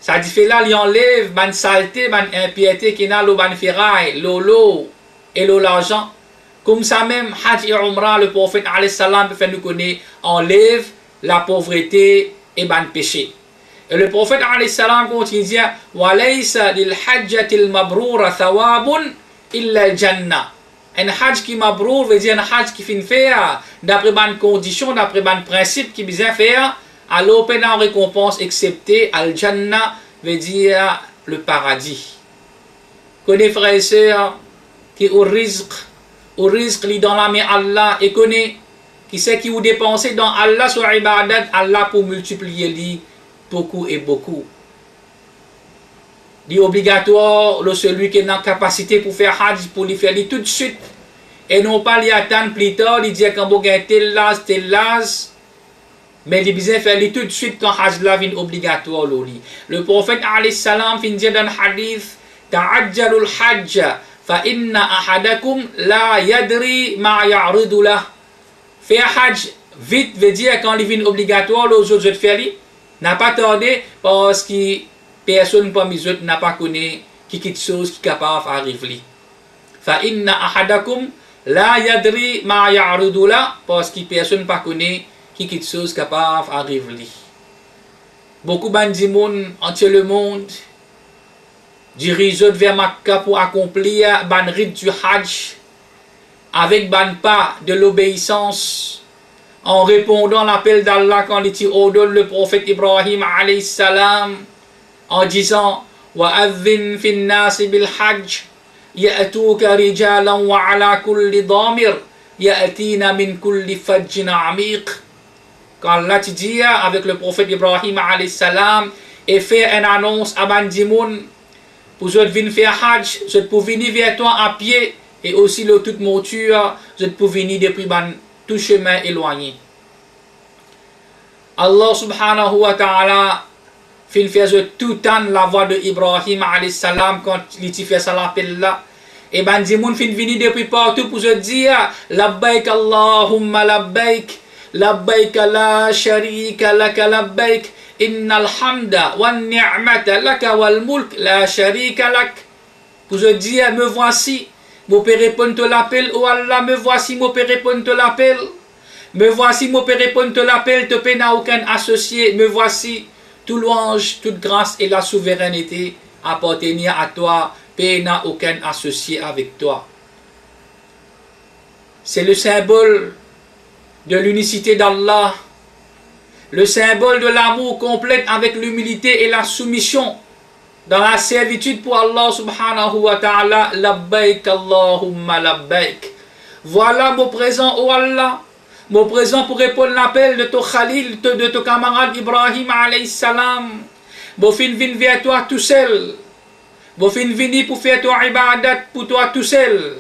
ça dit fait là, il enlève ban saleté, ban impiété qui n'a le ban ferraille, l'eau et l'argent. Comme ça même, Hajj et Umrah, le prophète alayhi salam peut faire nous connaître, enlève la pauvreté et ban péché. Et le prophète alayhi salam continue à dire walaysa lil hajjatil mabrura thawabun illa al jannah. Un hajj qui mabrour veut dire un hajj qui finit faire d'après ban conditions, d'après ban principe qui bien faire, alors peine en récompense excepté al jannah veut dire le paradis. Connais frères et sœurs qui au risque li dans la main Allah et connaît qui sait qui vous dépensez dans Allah sur ibadat, Allah pour multiplier li beaucoup et beaucoup. Dit obligatoire le celui qui est dans capacité pour faire hajj pour lui faire li tout de suite et non pas li attendre plus tard, il dit quand vous gagnez tel las mais il besoin faire li tout de suite quand hajj la vient obligatoire li. Le prophète alayhi salam fin dit dans hadith ta'ajjalul hajj فَإِنَّ أَحَدَكُمْ لَا يَدْرِي مَا يَعْرِضُ لَهُ. Faire hajj vite veut dire quand il vient obligatoire, les autres de faire n'a pas tardé parce que personne parmi les autres n'a pas connu qui quelque chose qui est capable d'arriver. فَإِنَّ أَحَدَكُمْ لَا يَدْرِي مَا يَعْرِضُ لَهُ parce que personne n'a pas connu qui quelque chose capable d'arriver. Beaucoup de entier le monde dirigent vers Makkah pour accomplir ban rite du Hajj avec ban pas de l'obéissance en répondant à l'appel d'Allah quand il ordonne le prophète Ibrahim alayhi salam en disant وَأَذِّنْ فِي النَّاسِ بِالْحَجِّ يَأْتُوكَ رِجَالًا وَعَلَى كُلِّ ضَامِرٍ يَأْتِينَ مِنْ كُلِّ فَجٍّ عَمِيقٍ. Quand Allah dit avec le prophète Ibrahim alayhi salam et fait une annonce à Bandimoun pour je venir faire hajj, je peux venir vers toi à pied et aussi le toute monture, je peux venir depuis tout chemin éloigné. Allah subhanahu wa ta'ala fait faire tout temps la voix de Ibrahim alayhi salam quand il fait ça l'appel là. Et bandimoun fin venir depuis partout pour se dire labbaik Allahumma labbaik, labbaik la sharika laka labbaik. Innal hamda wan ni'mata laka wal mulk la sharika lak. Pour je dire me voici, mon père répond l'appel, oh Allah, me voici, mon père répond l'appel. Me voici, mon père répond l'appel, te peine à aucun associé, me voici, tout louange, toute grâce et la souveraineté appartenir à toi, peine à aucun associé avec toi. C'est le symbole de l'unicité d'Allah, le symbole de l'amour complet avec l'humilité et la soumission. dans la servitude pour Allah subhanahu wa ta'ala, labbaik Allahumma labbaik. Voilà mon présent, oh Allah, mon présent pour répondre à l'appel de ton Khalil, de ton camarade Ibrahim alayhi salam. Mon fin vin vers toi tout seul. Mon fin vini pour faire ton ibadat pour toi tout seul.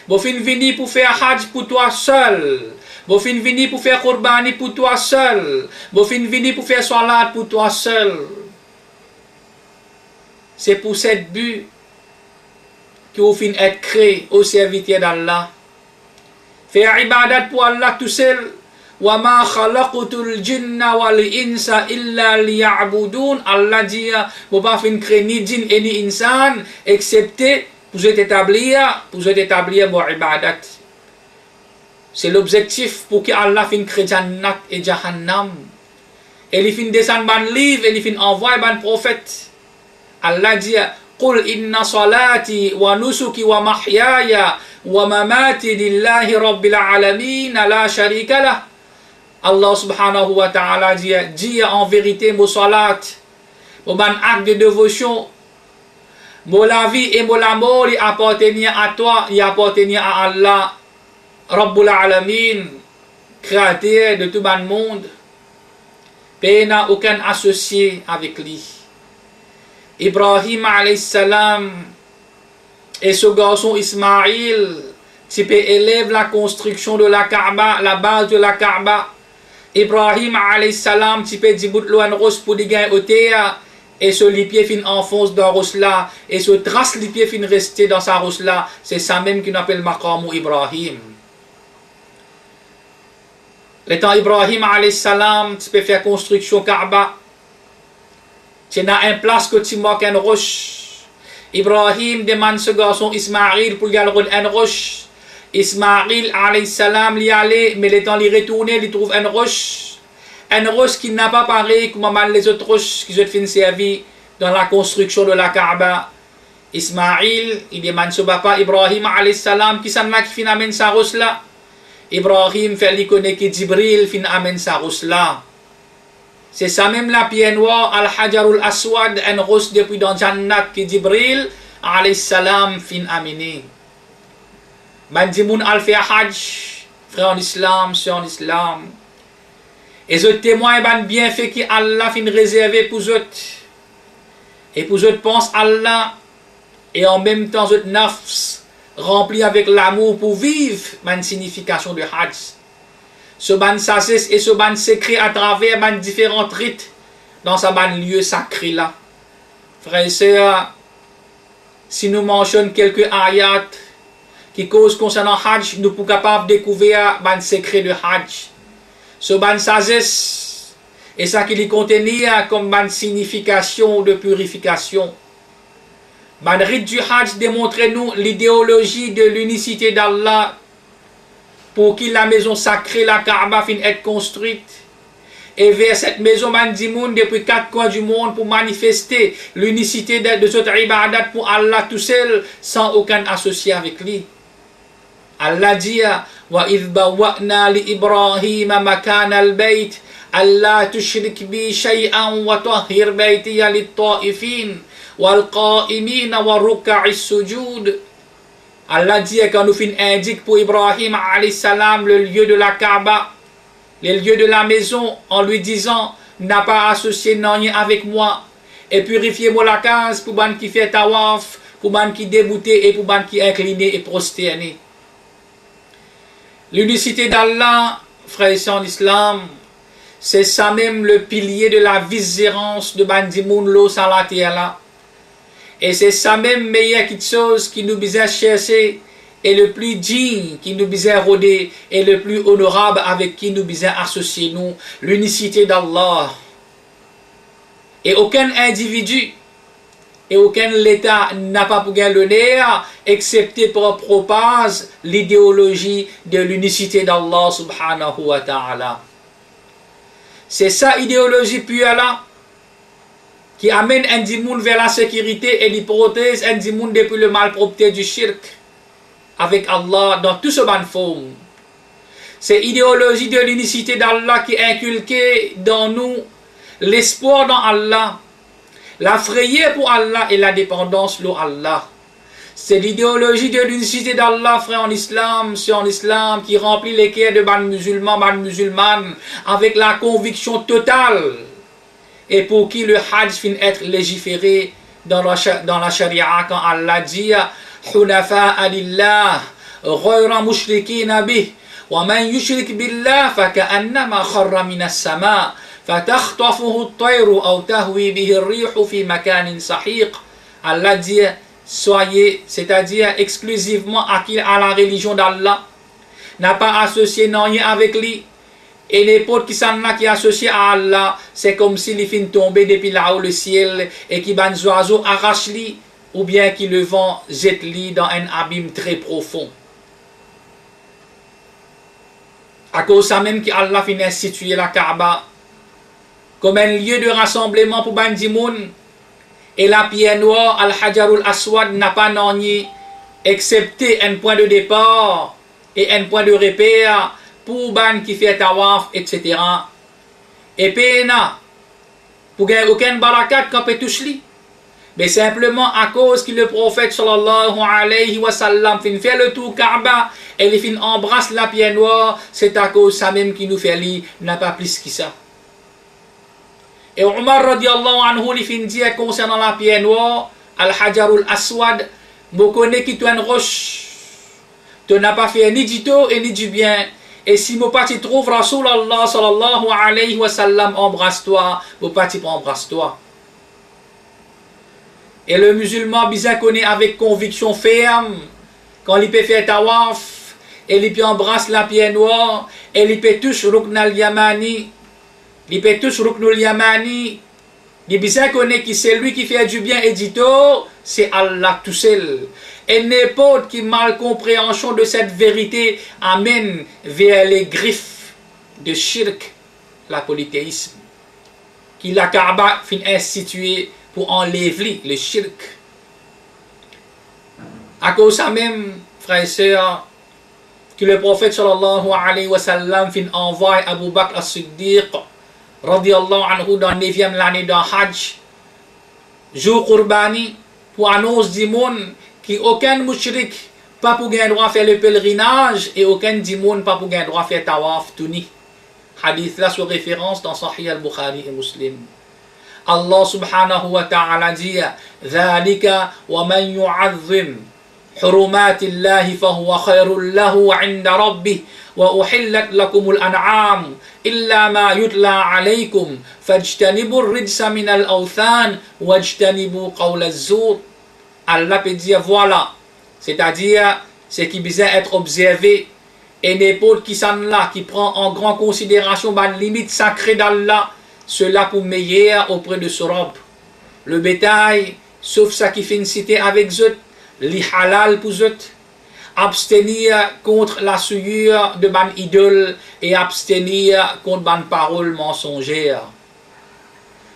Mon fin vini pour faire hajj pour toi seul. Mon fin vini pour faire qurbani pour toi seul. Mon fin vini pour faire salat pour toi seul. C'est pour cette but que vous finissez être créé au serviteur d'Allah. Faire ibadat pour Allah tout seul. Wa ma khalaqtul jinna wal insa illa liya'budun. Allah dit, vous pas fin créer ni djinn et ni insan, excepté pour établir mon ibadat. C'est l'objectif pour que Allah fin créer Jannat et Jahannam. Et il fin descendre ban livre et il fin envoyer ban prophète. Allah dit, Qul inna salati wa nusuki wa mahyaya wa mamati lillahi rabbil alamin la sharika lah. Allah subhanahu wa ta'ala dit en vérité, mon salat, mon acte de dévotion, mon la vie et mon amour, il appartient à toi, il appartient à Allah, Rabbul Alamin, créateur de tout le monde. Il n'a aucun associé avec lui. Ibrahim alayhi salam et ce garçon Ismaïl, qui élève la construction de la Kaaba, la base de la Kaaba. Ibrahim alayhi salam, qui peut dire l'eau en rose pour gagner au terre, et ce lipier fin enfonce dans rose là, et ce trace lipier fin rester dans sa rose là, c'est ça même qu'on appelle Maqamu Ibrahim. Le temps Ibrahim alayhi salam, tu peux faire construction Kaaba, tu as un place que tu manques en roche. Ibrahim demande ce garçon Ismaïl pour gagner en roche. Ismaïl alayhi salam l'y allait, mais le temps l'y retourner, il trouve une roche qui n'a pas pareil comme les autres roches qui ont fait servir dans la construction de la Kaaba. Ismaïl, il demande ce papa Ibrahim alayhi salam qui s'en a qui fin amène sa roche là. Ibrahim fait lui connaître que Jibril fin amène sa roche là. C'est ça même la pierre noire al-Hajarul Aswad, une roche depuis dans Jannat que Jibril alayhi salam fin amené. Bandimoun al-fait hajj, frère en islam, sœur en islam. Et je témoigne ban bienfait que Allah fin réservé pour eux. Et pour eux pense Allah, et en même temps eux nafs, rempli avec l'amour pour vivre, ban signification de hajj. Ce ban sagesse et ce ban secret à travers ban différents rites dans ce ban lieu sacré là. Frères et sœurs, si nous mentionnons quelques ayats, qui cause concernant Hajj, nous sommes capables de découvrir le secret de Hajj. Ce ban sagesse, et ça qui lui contenait comme ban signification de purification. Ban rite du Hajj démontre nous l'idéologie de l'unicité d'Allah pour qui la maison sacrée, la Kaaba, finit être construite. Et vers cette maison, Mandimoun, depuis 4 coins du monde, pour manifester l'unicité de cette ibadat pour Allah tout seul, sans aucun associé avec lui. Allah dit, وَإِذْ بَوَّأْنَا لِإِبْرَاهِيمَ مَكَانَ الْبَيْتِ أَلَّا تُشْرِكْ بِي شَيْئًا وَطَهِّرْ بَيْتِيَ لِلطَّائِفِينَ وَالْقَائِمِينَ وَالرُّكَّعِ السُّجُودِ. Allah dit, quand nous fin indique pour Ibrahim alayhi salam le lieu de la Kaaba, le lieu de la maison, en lui disant, n'a pas associé rien avec moi, et purifiez-moi la case pour ban qui fait tawaf, pour ban qui débouté et pour ban qui incliné et prosterné. L'unicité d'Allah, frères et sœurs en islam, c'est ça même le pilier de la viscérance de Bandimoun l'eau sur la terre là. Et c'est ça même meilleure chose qui nous besoin chercher et le plus digne qui nous besoin rôder et le plus honorable avec qui nous besoin associer nous, l'unicité d'Allah. Et aucun individu et aucun État n'a pas pour gagner l'honneur, excepté pour propager l'idéologie de l'unicité d'Allah subhanahu wa ta'ala. C'est ça idéologie pure là, qui amène un dimoun vers la sécurité et qui protège un dimoun depuis le malpropreté du shirk avec Allah dans tout ce ban forme. C'est l'idéologie de l'unicité d'Allah qui inculquait dans nous l'espoir dans Allah, La prière pour Allah et la dépendance pour Allah. C'est l'idéologie de l'unicité d'Allah, frère, en islam. C'est en islam qui remplit les cœurs de ban musulmans, ban musulmanes, avec la conviction totale. Et pour qui le hajj finit être légiféré dans la charia, quand Allah dit Hunafa'a lillah, ghayra mushrikina bih, wa man yushrik billah, faka'annama kharra minas sama', fatakhtafuhu at-tayru aw tahwi bihi ar-rihu fi makanin sahiq. Allah dit soyez, c'est-à-dire exclusivement acquis à la religion d'Allah, n'a pas associé non rien avec lui, et n'importe qui s'en a qui est associé à Allah, c'est comme s'il fin tombé depuis là-haut le ciel, et qui ban oiseau arrache lui, ou bien qui le vent jette lui dans un abîme très profond. À cause ça même qu'Allah fin instituer la Kaaba comme un lieu de rassemblement pour ban dimoun. Et la pierre noire, Al-Hajarul Aswad, n'a pas nani, excepté un point de départ et un point de repère pour ban qui fait tawaf, etc. Et pena, pour gagner aucun barakat quand peut toucher. Mais simplement à cause que le prophète sallallahu alayhi wa sallam fait le tour Kaaba et il fin embrasse la pierre noire, c'est à cause ça même qui nous fait li, n'a pas plus que ça. Et Omar radiallahu anhu li fin dit concernant la pierre noire, Al-Hajarul Aswad, me connais qui toi une roche, tu n'as pas fait ni du tôt et ni du bien. Et si mon parti trouve Rasulallah sallallahu alayhi wa sallam, embrasse-toi, mon parti embrasse-toi. Et le musulman bien connaît avec conviction ferme, quand il peut faire tawaf, et il peut embrasser la pierre noire, et il peut toucher Rukn al-Yamani, il peut toucher Rukn al-Yamani, il bien connaît que c'est lui qui fait du bien et du tort, c'est Allah tout seul. Et n'importe qui mal compréhension de cette vérité amène vers les griffes de shirk, la polythéisme, qui la Kaaba fin instituée pour enlever le shirk. À cause ça même, frères et sœurs, que le prophète sallallahu alayhi wa sallam fin envoie Abu Bakr as-Siddiq radiallahu anhu dans la 9e l'année d'un Hajj, jour Qurbani, pour annoncer du monde qu'aucun mushrik pas pour gagner droit faire le pèlerinage et aucun dimoun pas pour gagner droit faire tawaf tuni. Hadith là sur référence dans Sahih al-Bukhari et Muslim. Allah subhanahu wa ta'ala dit ذلك ومن يعظم حرمات الله فهو خير له عند ربه وأحلت لكم الأنعام إلا ما يتلى عليكم فاجتنبوا الرجس من الأوثان واجتنبوا قول الزور. Allah peut dire voilà, c'est-à-dire ce qui besoin être observé et n'importe qui s'en là qui prend en grande considération la limite sacrée d'Allah, cela pour meilleur auprès de ce robe. Le bétail, sauf ça qui fait une cité avec eux, li halal pour eux, abstenir contre la souillure de ban idole et abstenir contre ban paroles mensongères.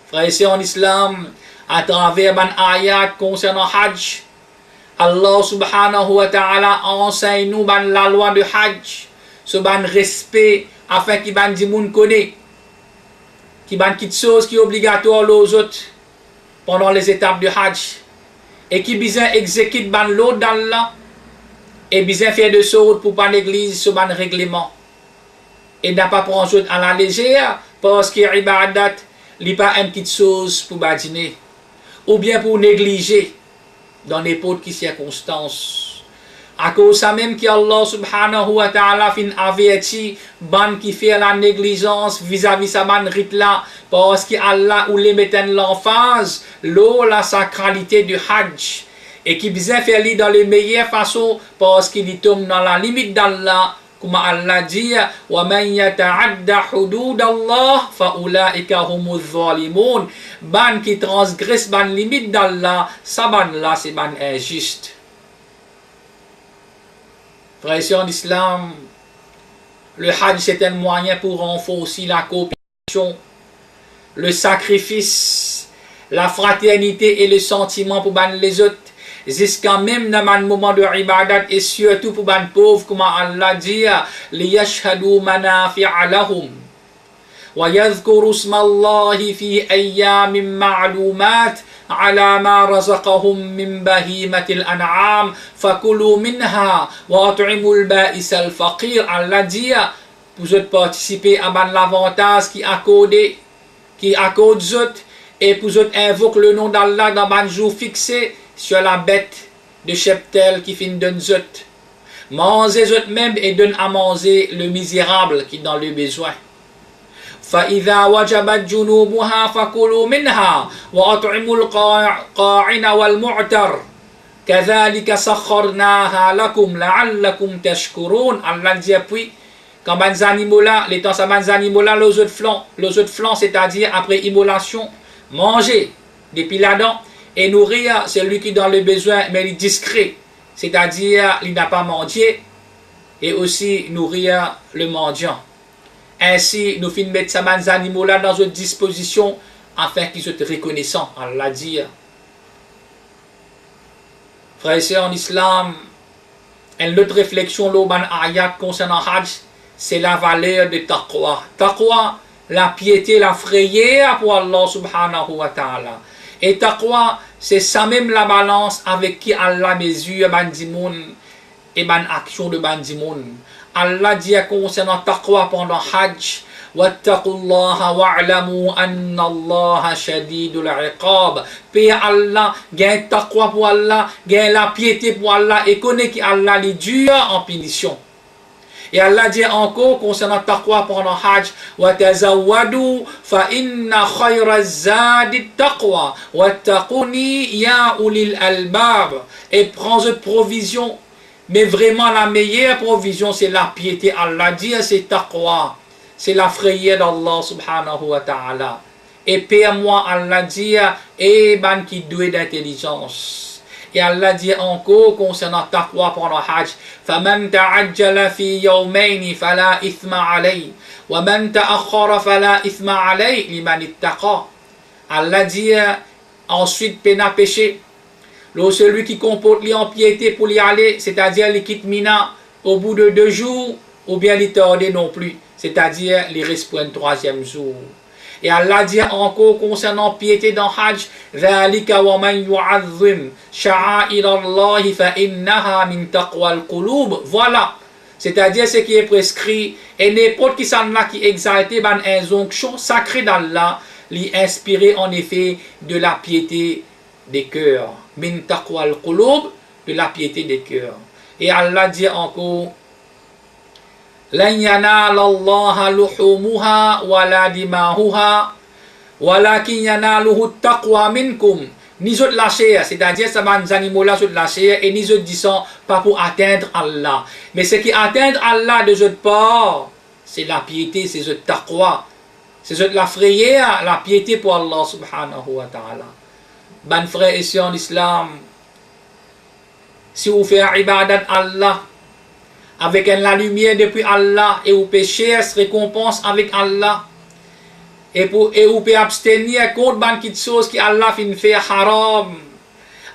Frères et sœurs en islam, à travers ban ayat concernant Hajj, Allah subhanahu wa ta'ala enseigne nous ban la loi de Hajj, ce ban respect afin qu'il ban di moun connaît, qui ban quelque chose qui est obligatoire aux autres pendant les étapes de Hajj, et qui besoin exécute ban l'autre d'Allah, et besoin faire de sorte pour pas négliger ce ban règlement, et n'a pas prendre à la légère, parce que ibadat n'est pas une petite chose pour badiner, ou bien pour négliger dans n'importe quelle circonstance. À cause ça même qu'Allah subhanahu wa ta'ala fin averti ban qui fait la négligence vis-à-vis sa ban rite là, parce qu'Allah ou les mettent l'emphase l'eau la sacralité du Hajj, et qui besoin faire li dans les meilleures façons, parce qu'il tombe dans la limite d'Allah, comme Allah dit wa man yata'adda hududallah fa ulaika humuz zalimun. Ban qui transgresse ban limite d'Allah, ça ban là c'est ban injuste. Frères et sœurs en islam, le Hajj c'est un moyen pour renforcer la coopération, le sacrifice, la fraternité et le sentiment pour ban les autres, jusqu'à même dans un moment de ibadat, et surtout pour ban pauvres, comme Allah dit liyashhadu manafi'a lahum wa yadhkuru isma Allahi fi ayyamin ma'lumat على ما رزقهم من بهيمة الأنعام فكلوا منها وأطعموا البائس الفقير. Allah dit, vous êtes participé à l'avantage qui accorde zot, et vous êtes invoque le nom d'Allah dans un jour fixé sur la bête de cheptel qui fin donne zot. Mangez zot même et donne à manger le misérable qui est dans le besoin. فإذا وجبت جنوبها فكلوا منها وأطعموا القاعن والمعتر كذلك سخرناها لكم لعلكم تشكرون. Allah dit puis quand les animaux là, les temps ça les animaux là, les autres flancs, c'est-à-dire après immolation, manger depuis la dent et nourrir celui qui est dans le besoin mais il est discret, c'est-à-dire il n'a pas mangé, et aussi nourrir le mendiant. Ainsi, nous finissons mettre ces animaux-là dans une disposition afin qu'ils soient reconnaissants. Allah dit. Frères et sœurs en islam, une autre réflexion, l'auban ayat concernant Hajj, c'est la valeur de taqwa. Taqwa, la piété, la frayeur pour Allah subhanahu wa ta'ala. Et taqwa, c'est ça même la balance avec qui Allah mesure bandimoun et ban action de bandimoun. Allah dit concernant taqwa pendant Hajj, wattaqullaha wa'lamu anna Allah shadidul iqab. Paix Allah, gain taqwa pour Allah, gain la piété pour Allah, et connaît qu'Allah est dur en punition. Et Allah dit encore concernant taqwa pendant Hajj, wa tazawwadu fa inna khayra zadi taqwa wattaquni ya ulil albab. Et prends cette provision. Mais vraiment la meilleure provision c'est la piété. Allah dit c'est taqwa, c'est la frayeur d'Allah subhanahu wa ta'ala. Et paie-moi, Allah dit, et ban qui doué d'intelligence. Et Allah dit encore concernant taqwa pendant Hajj, فَمَنْ تَعَجَّلَ فِي يَوْمَيْنِ فَلَا إِثْمَ عَلَيْهِ وَمَنْ تَأَخَّرَ فَلَا إِثْمَ عَلَيْهِ لِمَنِ اتَّقَى. Allah dit ensuite peine à pécher. Celui qui comporte en piété pour y aller, c'est-à-dire les quitte Mina au bout de 2 jours, ou bien les tordé non plus, c'est-à-dire les reste pour un 3e jour. Et Allah dit encore concernant piété dans Hajj, ذَلِكَ وَمَنْ يُعَظِّمْ شَعَائِرَ اللَّهِ فَإِنَّهَا مِنْ تَقْوَى الْقُلُوبِ. Voilà, c'est-à-dire ce qui est prescrit, et n'importe qui s'en a qui exalté ban injonction sacrée d'Allah, lui inspirer en effet de la piété des cœurs. Min taqwa al-qulub, de la piété des cœurs. Et Allah dit encore, lan yanala Allah luhumuha wala dimahuha walakin yanaluhu taqwa minkum. Ni autres la chair, c'est-à-dire ça va animaux là sur la chair, et ni autres disant pas pour atteindre Allah. Mais ce qui atteindre Allah de autres part, c'est la piété, c'est autres taqwa, c'est autres la frayeur, la piété pour Allah subhanahu wa ta'ala. Ben frères et sœurs en islam, si vous faites ibadat Allah avec la lumière depuis Allah, et vous péchez récompense avec Allah, et vous pouvez abstenir contre ban qui chose qui Allah fait haram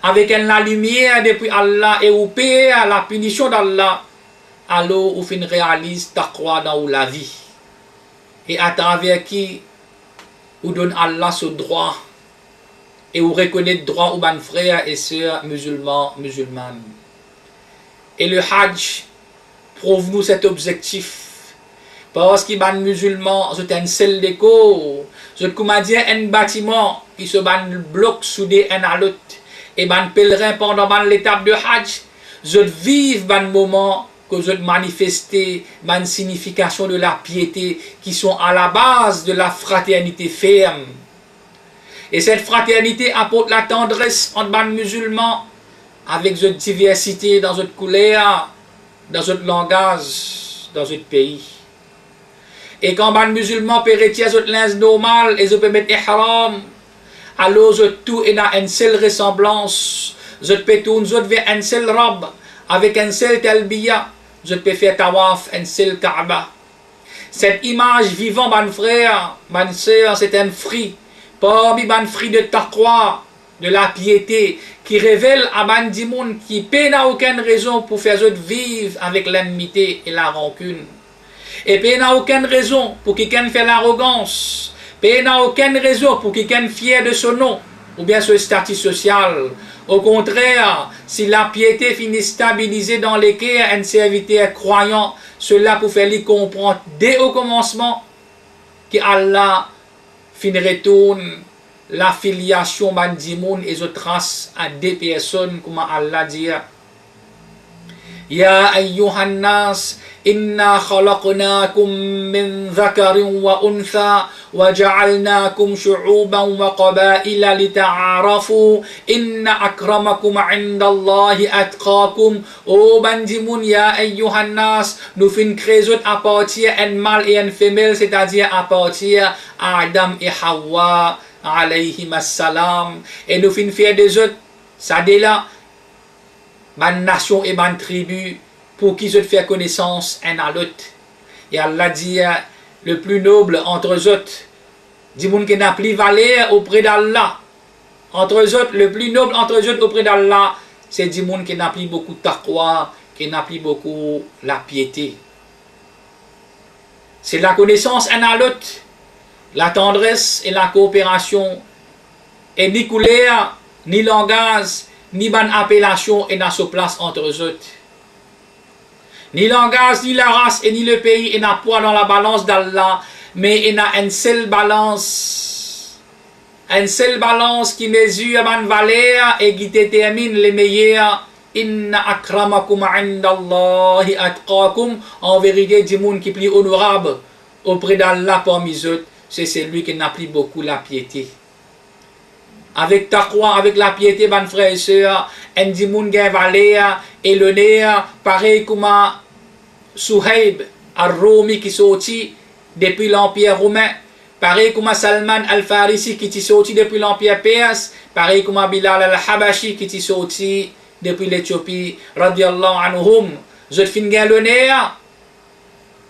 avec la lumière depuis Allah, et vous payez la punition d'Allah, alors vous réalisez taqwa dans la vie, et à travers qui vous donne Allah ce droit, et vous reconnaissez droit aux ban frères et sœurs musulmanes. Et le Hajj prouve nous cet objectif. Parce que les musulmans, c'est un seul déco, c'est comme dire un bâtiment qui se bloque soudé un à l'autre. Et les pèlerins pendant l'étape de Hajj, je vivent un moment que je manifester une signification de la piété qui sont à la base de la fraternité ferme. Et cette fraternité apporte la tendresse entre les musulmans avec cette diversité dans notre couleur, dans notre langage, dans notre pays. Et quand les musulmans peuvent retirer notre linge normal et ils peuvent mettre ihram, alors tout est dans une seule ressemblance. Je peux tourner vers une seule robe avec un seul talbiya. Je peux faire tawaf, un seul Kaaba. Cette image vivante, mon frère, mon soeur, c'est un fruit. Parmi les fruits de taqwa, de la piété, qui révèle à des gens qui n'a aucune raison pour faire vivre avec l'ennemité et la rancune. Et n'a aucune raison pour quelqu'un fait l'arrogance. N'a aucune raison pour quelqu'un fier de son nom. ou bien ce statut social. Au contraire, si la piété finit stabilisée dans les cœurs d'un serviteur croyant, cela pour faire lui comprendre dès au commencement que Allah fin retourne la filiation bandimoun et autres traces à des personnes, comme Allah dit. Ya ayyuhan nas inna khalaqnakum min dhakarin wa untha wa ja'alnakum shu'uban wa qabaila lita'arafu inna akramakum 'indallahi atqakum. Oh bandimoun, ya ayyuhan nas, nous fin créer à partir un mâle et une femelle, c'est-à-dire à partir Adam et Hawa alayhim assalam, et nous fin faire des autres, ça dès là, ban nation et ban tribu, pour qu'ils se faire connaissance un à l'autre. Et Allah dit, le plus noble entre eux autres, dit moun qui n'a plus valeur auprès d'Allah. Entre eux autres, le plus noble entre eux autres auprès d'Allah, c'est dit moun qui n'a plus beaucoup de taqwa, qui n'a plus beaucoup la piété. C'est la connaissance un à l'autre, la tendresse et la coopération, et ni couleur, ni langage, ni ban appellation et n'a sa place entre eux autres. Ni langage, ni la race et ni le pays et n'a poids dans la balance d'Allah, mais il a une seule balance qui mesure ban valeur et qui détermine les meilleurs. Inna akramakum 'indallahi atqakum. En vérité, du monde qui est plus honorable auprès d'Allah parmi eux autres, c'est celui qui n'a plus beaucoup la piété. Avec taqwa, avec la piété, ban frères et sœurs, un du monde qui a valeur et l'honneur, pareil comme Suhaib al-Rumi qui sorti depuis l'Empire romain, pareil comme Salman al-Farisi qui est sorti depuis l'Empire perse, pareil comme Bilal al-Habashi qui est sorti depuis l'Éthiopie, radiallahu anhum. Je fin l'honneur,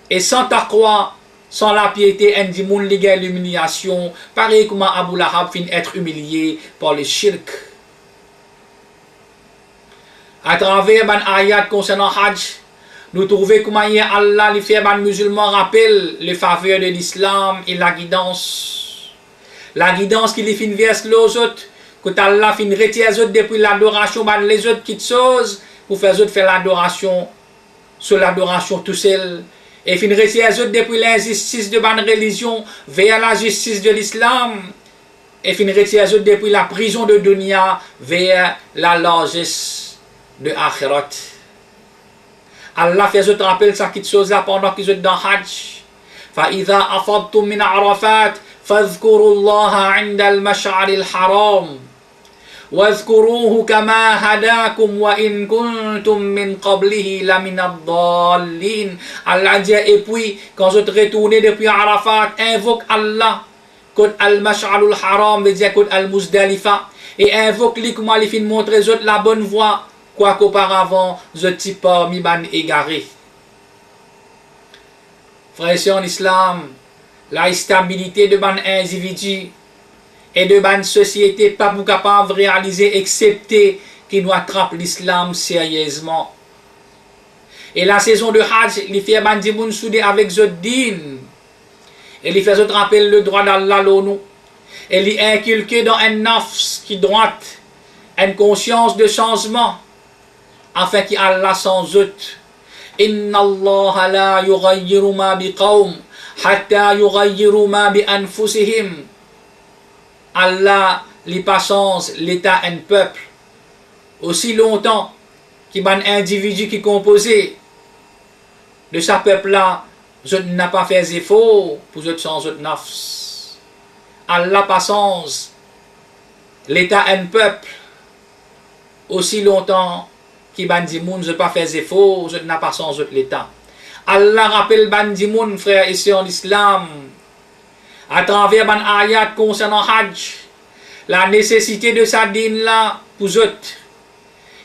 et sans taqwa, sans la piété, un du monde qui a l'humiliation, pareil comme Abu Lahab fin être humilié par le shirk. À travers ban ayat concernant Hajj, nous trouvons comment Allah les fait ban musulmans rappelle les faveurs de l'islam et la guidance. La guidance qui les fin verse les autres, que Allah fin retire les autres depuis l'adoration, ban les autres quitte chose, pour faire les autres faire l'adoration, sur l'adoration tout seul. Et fin retire les autres depuis l'injustice de ban religion vers la justice de l'islam. Et fin retire les autres depuis la prison de dunya vers la largesse de akhirat. Allah fait ce rappel ça qui chose là pendant qu'ils sont dans Hajj. Fa idha afadtum min Arafat fadhkuru Allah 'inda al-mash'ar al-haram. Wadhkuruhu kama hadakum wa in kuntum min qablihi la min ad-dallin. Allah dit et puis quand vous retournez depuis Arafat, invoque Allah kod al-mash'ar al-haram, veut dire kod al-Muzdalifa, et invoque lui comment il fin montrer la bonne voie. Quoiqu'auparavant, je t'y parmi ban égaré. Frères et sœurs en islam, la stabilité de ban individu et de ban société pas pour capable de réaliser excepté qu'il nous attrape l'islam sérieusement. Et la saison de Hajj, il fait ban dimoun soudé avec Zoddin. Et il fait ce rappel le droit d'Allah l'ONU. Et il inculqué dans un nafs qui droite, une conscience de changement. Afin qu'Allah sans doute, Inna Allah la yughayyiru ma biqawm hatta yughayyiru ma bi anfusihim. Allah li pas change l'état un peuple aussi longtemps qu'il y a un individu qui est composé de sa peuple là, je n'a pas fait effort pour je changer de nafs. Allah pas change l'état un peuple aussi longtemps qui bandi moun je pas faire effort, je n'a pas changé l'état. Allah rappelle bandi moun frères et sœurs en islam à travers ban ayat concernant Hajj, la nécessité de sa dîne là pour eux.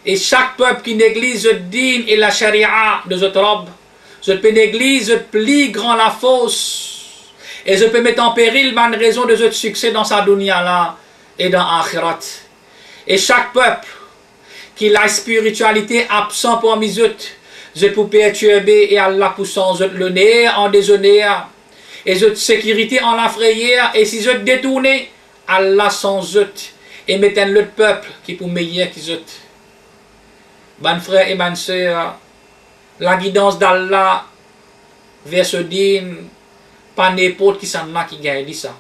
Et chaque peuple qui néglige le dîne et la charia de notre robe, je peux négliger, je plie grand la fausse et je peux mettre en péril ban raison de notre succès dans sa dunya là et dans akhirat. Et chaque peuple qui la spiritualité absent parmi eux, je peux perturber et Allah poussant l'honneur en déshonneur et je sécurité en la frayeur et si je détourne Allah sans eux et mettez l'autre peuple qui pour meilleur qu'ils autres. Ban frère et ban sœur, la guidance d'Allah vers ce din, pas n'importe qui s'en a qui gagne ça.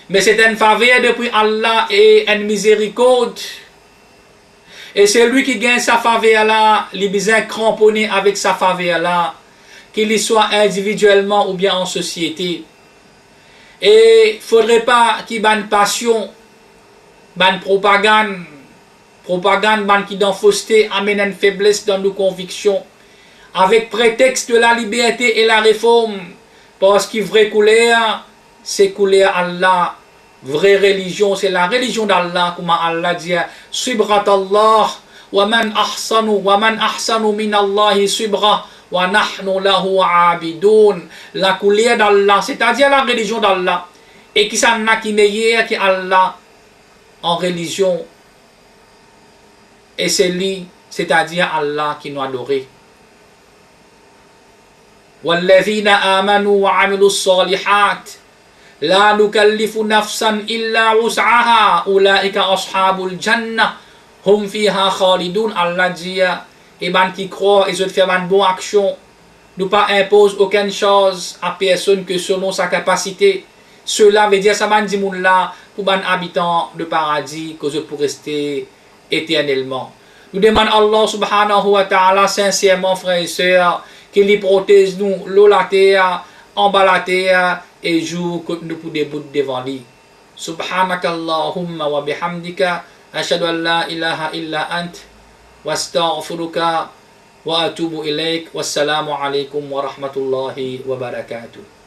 Mais c'est une faveur depuis Allah et une miséricorde. Et c'est lui qui gagne sa faveur là, il besoin cramponné avec sa faveur là, qu'il soit individuellement ou bien en société. Et il ne faudrait pas qu'il y ait une passion, une propagande qui dans fausseté amène une faiblesse dans nos convictions, avec prétexte de la liberté et la réforme, parce que vraie couleur, c'est couleur Allah. Vraie religion, c'est la religion d'Allah, comme Allah dit, Subratallah, wa man ahsanu min Allahi subra, wa nahnu lahu abidun. La couleur d'Allah, c'est-à-dire la religion d'Allah, et qui s'en a qui meilleur que Allah en religion, et c'est lui, c'est-à-dire Allah qui nous adore. Walladhina amanu wa amilu salihat. La nukallifu nafsan illa wus'aha ulaika ashabul jannah hum fiha khalidun. Allah dit et ban qui croient et autres faire une bonne action, nous pas impose aucune chose à personne que selon sa capacité. Cela veut dire ça ban dit moun là pour ban habitant de paradis que pour rester éternellement. Nous demandons Allah subhanahu wa ta'ala sincèrement frères et sœurs qu'il y protège nous l'eau la terre en bas la terre et jour que nous pouvons debout devant lui. Subhanakallahumma wa bihamdika ashhadu an la ilaha illa ant wa astaghfiruka wa atubu ilaik. Wassalamu alaikum wa rahmatullahi wa barakatuh.